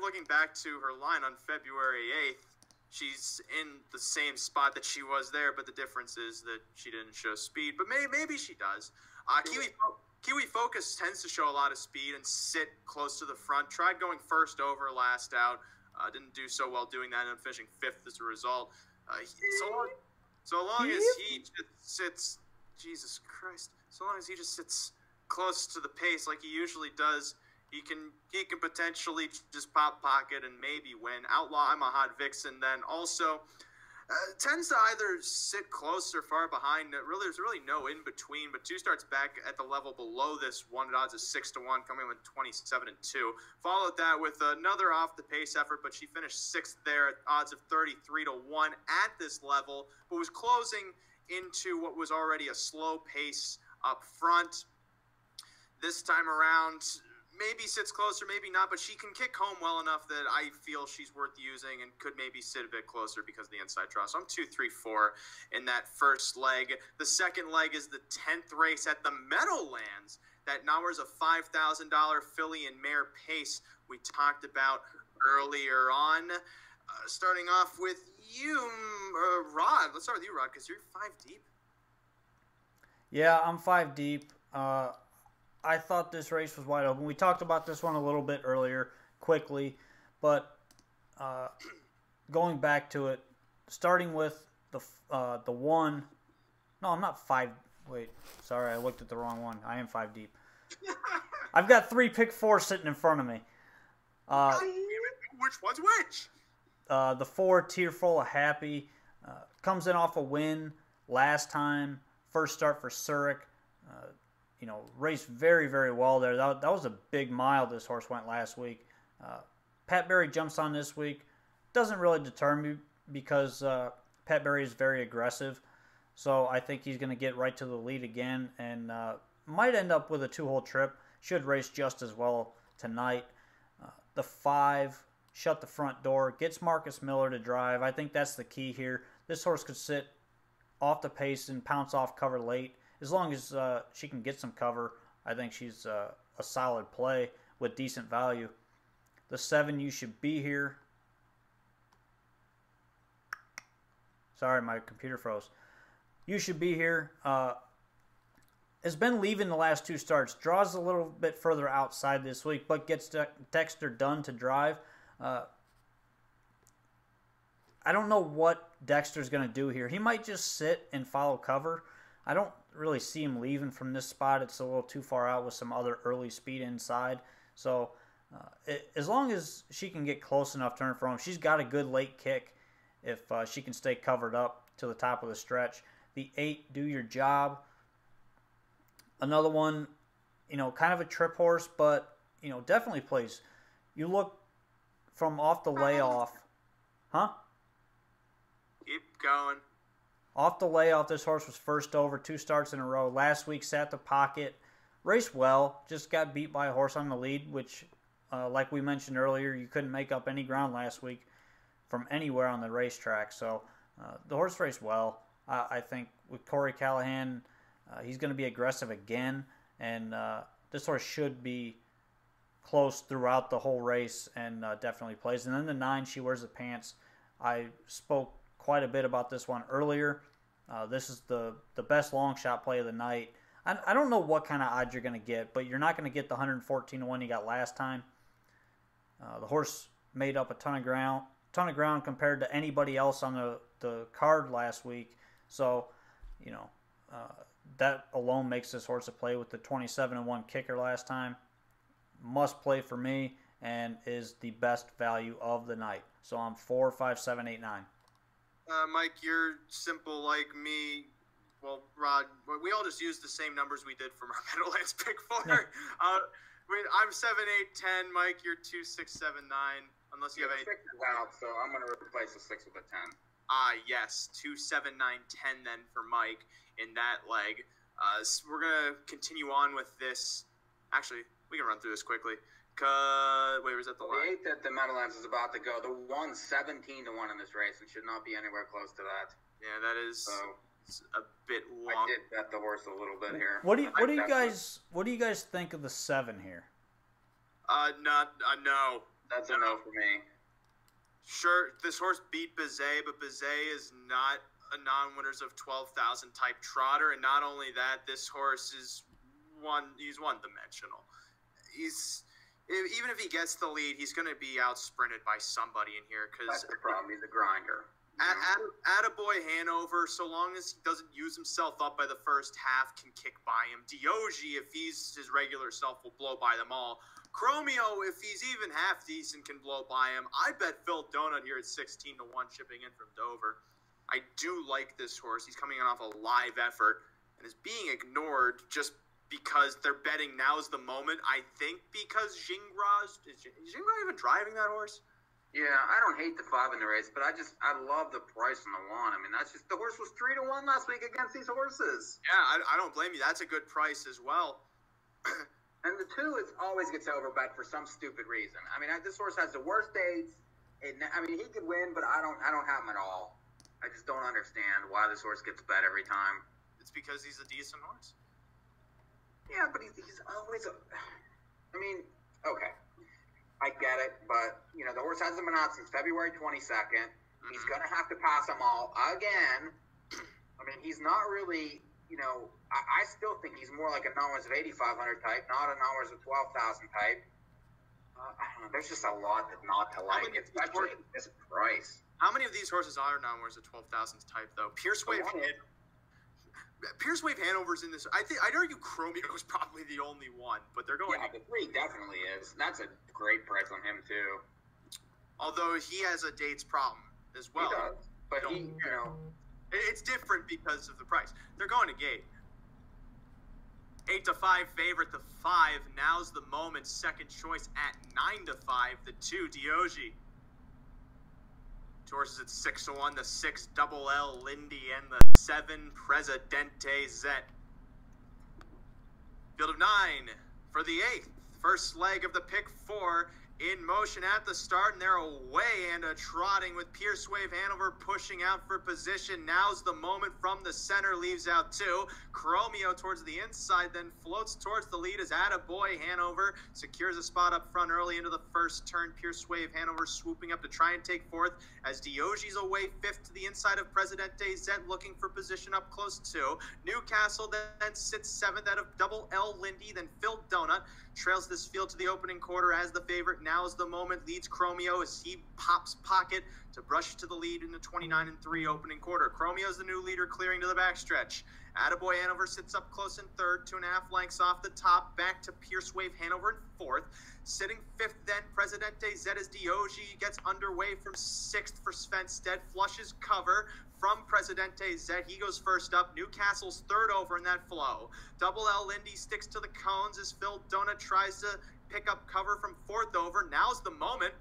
looking back to her line on February 8th, she's in the same spot that she was there, but the difference is that she didn't show speed. But maybe she does. Kiwi Focus tends to show a lot of speed and sit close to the front. Tried going first over last out. Didn't do so well doing that, and then finishing 5th as a result. So long as he just sits, Jesus Christ, so long as he just sits close to the pace like he usually does, he can potentially just pop pocket and maybe win. Outlaw, I'm a Hot Vixen, then also tends to either sit close or far behind. There's really no in between, but 2 starts back at the level below this one at odds of 6-1, coming with 27-2. Followed that with another off the pace effort, but she finished 6th there at odds of 33-1 at this level, but was closing into what was already a slow pace up front. This time around, maybe sits closer, maybe not, but she can kick home well enough that I feel she's worth using and could maybe sit a bit closer because of the inside draw. So I'm 2, 3, 4 in that first leg. The second leg is the 10th race at the Meadowlands. That now is a $5,000 filly and mare pace we talked about earlier on. Starting off with you, Rod. Let's start with you, Rod, because you're 5 deep. Yeah, I'm 5 deep. I thought this race was wide open. We talked about this one a little bit earlier, quickly, but going back to it, starting with the one. No, I'm not 5. Wait, sorry, I looked at the wrong one. I am 5 deep. I've got 3 Pick4's sitting in front of me. Which one's which? The 4, Tearful of Happy, comes in off a win last time. First start for Zurich. Raced very, very well there. That was a big mile this horse went last week. Pat Barry jumps on this week. Doesn't really deter me because Pat Barry is very aggressive. So I think he's going to get right to the lead again and might end up with a 2-hole trip. Should race just as well tonight. The 5, Shut the Front Door, gets Marcus Miller to drive. I think that's the key here. This horse could sit off the pace and pounce off cover late. As long as she can get some cover, I think she's a solid play with decent value. The 7, You Should Be Here. Sorry, my computer froze. You Should Be Here. Has been leaving the last 2 starts. Draws a little bit further outside this week, but gets Dexter Dunn to drive. I don't know what Dexter's going to do here. He might just sit and follow cover. I don't really see him leaving from this spot. It's a little too far out with some other early speed inside. So as long as she can get close enough to turn for him, she's got a good late kick if she can stay covered up to the top of the stretch. The 8, Do Your Job. Another one, kind of a trip horse, but, definitely plays. You look from off the layoff. Huh? Keep going. Off the layoff, this horse was first over 2 starts in a row. Last week, sat the pocket. Raced well. Just got beat by a horse on the lead, which, like we mentioned earlier, you couldn't make up any ground last week from anywhere on the racetrack. So the horse raced well. I think with Corey Callahan, he's going to be aggressive again. And this horse should be close throughout the whole race and definitely plays. And then the 9, She Wears the Pants. I spoke quite a bit about this one earlier. This is the best long shot play of the night. I don't know what kind of odds you're going to get, but you're not going to get the 114 to 1 you got last time. The horse made up a ton of ground compared to anybody else on the card last week. So, that alone makes this horse a play with the 27-1 kicker last time. Must play for me and is the best value of the night. So I'm 4, 5, 7, 8, 9. Mike, you're simple like me. Well, Rod, we all just used the same numbers we did from our Meadowlands Pick4. Yeah. I'm 7, 8, 10. Mike, you're 2, 6, 7, 9. Unless you have any. 6 is out, so I'm going to replace the 6 with a 10. Yes, 2, 7, 9, 10 then for Mike in that leg. So we're going to continue on with this. Actually, we can run through this quickly. Wait, was that the line? The 8 that the Meadowlands is about to go, the 1 17 to 1 in this race, and should not be anywhere close to that. Yeah, that is a bit long. I did bet the horse a little bit here. What do you guys think of the 7 here? No. That's a no for me. Sure, this horse beat Bizet, but Bizet is not a non-winners of 12,000 type trotter, and not only that, this horse is he's one-dimensional. Even if he gets the lead, he's going to be out-sprinted by somebody in here. That's the problem. He's a grinder. Attaboy Hanover, so long as he doesn't use himself up by the first half, can kick by him. Diogi, if he's his regular self, will blow by them all. Chromio, if he's even half decent, can blow by him. I bet Phil Donut here at 16 to 1 shipping in from Dover. I do like this horse. He's coming off a live effort and is being ignored just because they're betting now's the moment. I think because Gingras, is Gingras even driving that horse? Yeah, I don't hate the 5 in the race, but I love the price on the 1. I mean, that's just, the horse was 3 to 1 last week against these horses. Yeah, I don't blame you. That's a good price as well. And the 2 is always gets overbet for some stupid reason. I mean, this horse has the worst dates. I mean, he could win, but I don't have him at all. I just don't understand why this horse gets bet every time. It's because he's a decent horse. Yeah, but he's always I mean, okay. I get it, but, you know, the horse hasn't been out since February 22nd. He's going to have to pass them all again. I mean, he's not really, you know, I still think he's more like a numbers of 8,500 type, not a numbers of 12,000 type. I don't know. There's just a lot not to like, especially at this price. How many of these horses are numbers of 12,000 type, though? Pierce Wave Hanover's in this. I'd argue Chromio is probably the only one, but they're going. Yeah, the 3 definitely is. That's a great price on him, too. Although he has a dates problem as well. He does, but you know. It's different because of the price. They're going to gate. 8-5 favorite, the 5. Now's the moment. Second choice at 9-5, the 2, Diogi. Horses at 6-1, the 6, Double L, Lindy, and the 7, Presidente Zet. Field of 9 for the 8th. First leg of the pick 4 in motion at the start, and they're away and trotting with Pierce Wave Hanover pushing out for position. Now's the moment from the center, leaves out 2. Chromio towards the inside, then floats towards the lead as Attaboy Hanover secures a spot up front early into the first turn. Pierce Wave Hanover swooping up to try and take 4th as Diogi's away 5th to the inside of Presidente Zet, looking for position up close 2. Newcastle then sits 7th out of Double L Lindy, then Phil Donut trails this field to the opening quarter as the favorite. Now's the moment, leads Chromio as he pops pocket to brush to the lead in the 29-3 opening quarter. Chromio's the new leader, clearing to the backstretch. Attaboy Hanover sits up close in 3rd, 2.5 lengths off the top, back to Pierce Wave Hanover in 4th. Sitting 5th then, Presidente Zet as Diogi gets underway from 6th for Svenstead, flushes cover from Presidente Zet. He goes first up. Newcastle's 3rd over in that flow. Double L Lindy sticks to the cones as Phil Donut tries to pick up cover from 4th over. Now's the moment.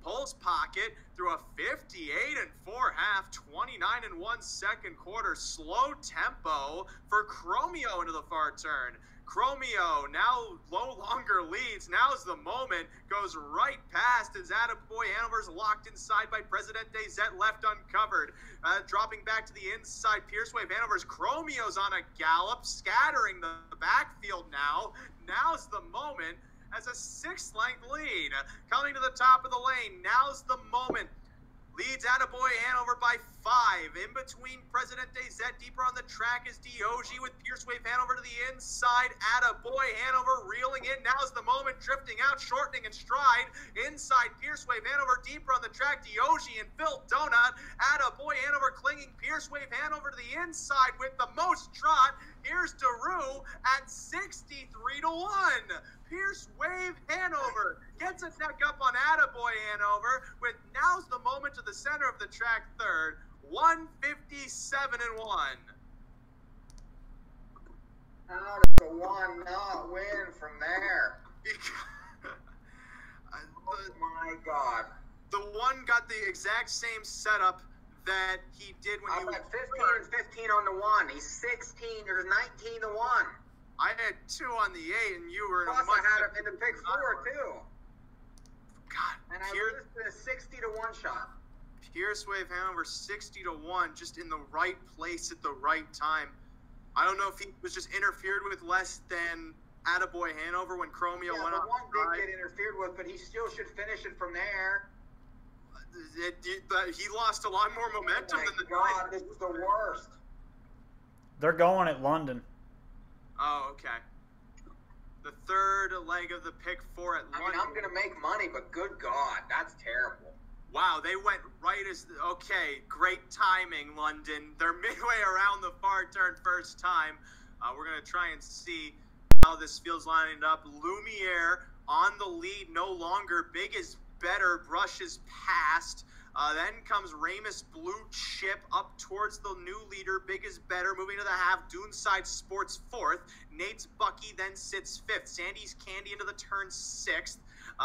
Pulls pocket through a 58 4.5, 29 second quarter. Slow tempo for Chromio into the far turn. Chromio now no longer leads. Now's the moment. Goes right past as Attaboy Hanover's locked inside by Presidente Zet, left uncovered. Dropping back to the inside, Pierce Wave Hanover's Chromio's on a gallop, scattering the backfield now. Now's the moment as a 6th length lead. Coming to the top of the lane. Now's the moment. Leads Attaboy Hanover by 5. In between Presidente Zet, deeper on the track is Diogi with Pierce Wave Hanover to the inside. Attaboy Hanover reeling in. Now's the moment, drifting out, shortening in stride. Inside Pierce Wave Hanover, deeper on the track, Diogi and Phil Donut. Attaboy Hanover clinging Pierce Wave Hanover to the inside with the most trot. Here's DeRue at 63-1. Pierce Wave Hanover gets a neck up on Attaboy Hanover with Now's the Moment to the center of the track 3rd, 157-1. How does the 1 not win from there? Oh my God. The 1 got the exact same setup that he did when he was 15 and 15 on the 1. He's 16 or 19 to 1. I had 2 on the 8, and you were in Plus, a much I had him in the pick 4 too. God, and I was in a 60 to 1 shot. Pierce Wave Hanover 60 to 1, just in the right place at the right time. I don't know if he was just interfered with less than Attaboy Hanover when Chromio went on. The 1 did get interfered with, but he still should finish it from there. He lost a lot more momentum than the God, this is the worst. They're going at London. Oh, okay. The 3rd leg of the pick 4 at London. I mean, I'm going to make money, but good God, that's terrible. Wow, they went right as... Okay, great timing, London. They're midway around the far turn first time. We're going to try and see how this feels lining up. Lumiere on the lead, no longer. Big is better, brushes past. Then comes Ramus Blue Chip up towards the new leader. Big is better. Moving to the half. Duneside Sports 4th. Nate's Bucky then sits 5th. Sandy's Candy into the turn 6th.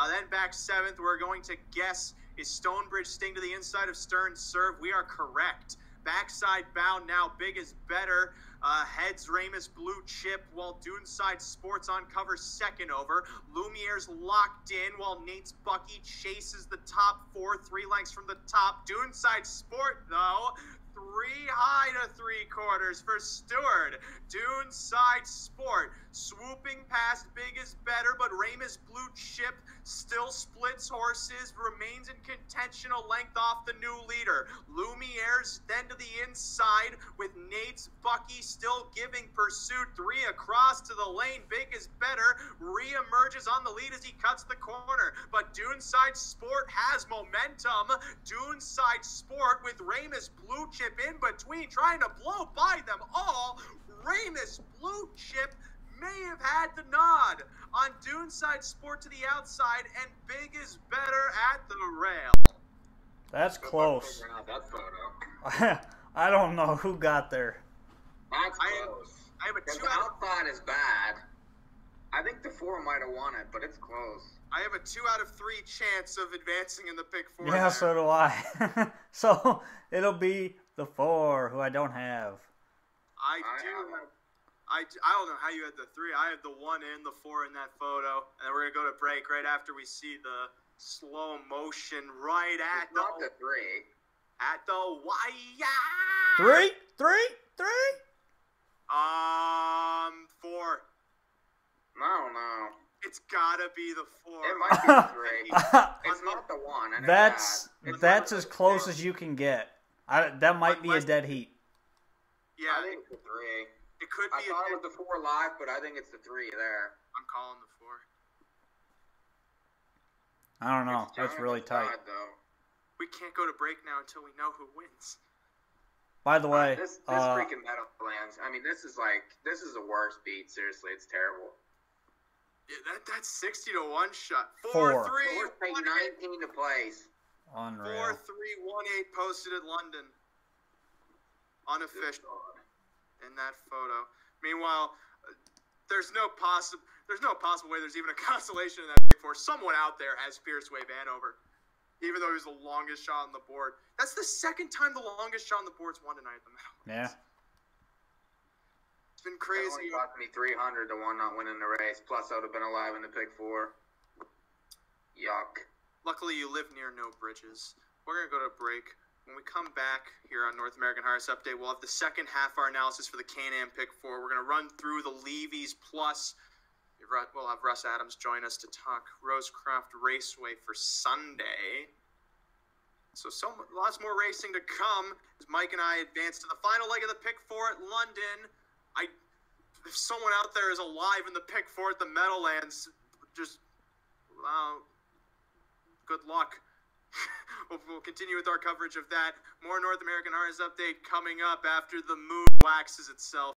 Then back 7th. We're going to guess, is Stonebridge Sting to the inside of Stern Serve? We are correct. Backside bound now, big is better. Heads Ramus Blue Chip, while Doonside Sports on cover second over. Lumiere's locked in while Nate's Bucky chases the top 4, 3 lengths from the top. Doonside Sport, though, 3 high to 3/4 for Stewart. Doonside Sport swooping past big is better, but Ramus Blue Chip still splits horses, remains in contention a length off the new leader. Lumiere's then to the inside with Nate's Bucky still giving pursuit. 3 across to the lane. Big is better. Re-emerges on the lead as he cuts the corner. But Doonside Sport has momentum. Doonside Sport with Ramus Blue Chip in between, trying to blow by them all. Ramus Blue Chip may have had the nod on Doonside Sport to the outside, and big is better at the rail. That's close. That photo. I don't know who got there. That's close. I have a Because 2 the out of, outside is bad. I think the 4 might have won it, but it's close. I have a 2 out of 3 chance of advancing in the pick 4. Yeah, there. so do I. So it'll be the 4, who I don't have. I don't know how you had the 3. I had the 1 and the 4 in that photo, and then we're gonna go to break right after we see the slow motion right at It's not the 3. at the wire. 3? 4. I don't know. It's gotta be the 4. It might be the 3. It's not the 1. I know That's that. that's as close as you can get. That might be a dead heat. Yeah, I think it's the 3. it could I be. thought it was the 4 live, but I think it's the 3 there. I'm calling the 4. I don't know. It's That's down really the tight. side, though. We can't go to break now until we know who wins. By the way, This freaking Meadowlands. I mean, this is the worst beat. Seriously, it's terrible. Yeah, that's 60 to 1 shot. 4. 4-3. Four's paid 19 to place. unreal. 4-3-1-8 posted at London. Unofficial in that photo. Meanwhile, there's no possible way there's even a consolation in that pick 4. Someone out there has Pierce Way Vanover, even though he was the longest shot on the board. That's the second time the longest shot on the board's won tonight at the Meadows. Yeah. It's been It crazy. only cost me 300 to 1 not winning the race. Plus, I would have been alive in the pick 4. Yuck. Luckily, you live near no bridges. We're going to go to break. When we come back here on North American Harness Update, we'll have the second half of our analysis for the Can-Am Pick 4. We're going to run through the Levy's Plus. We'll have Russ Adams join us to talk Rosecroft Raceway for Sunday. So lots more racing to come as Mike and I advance to the final leg of the Pick 4 at London. If someone out there is alive in the Pick 4 at the Meadowlands, just good luck. We'll continue with our coverage of that. More North American Harness Update coming up after the moon waxes itself.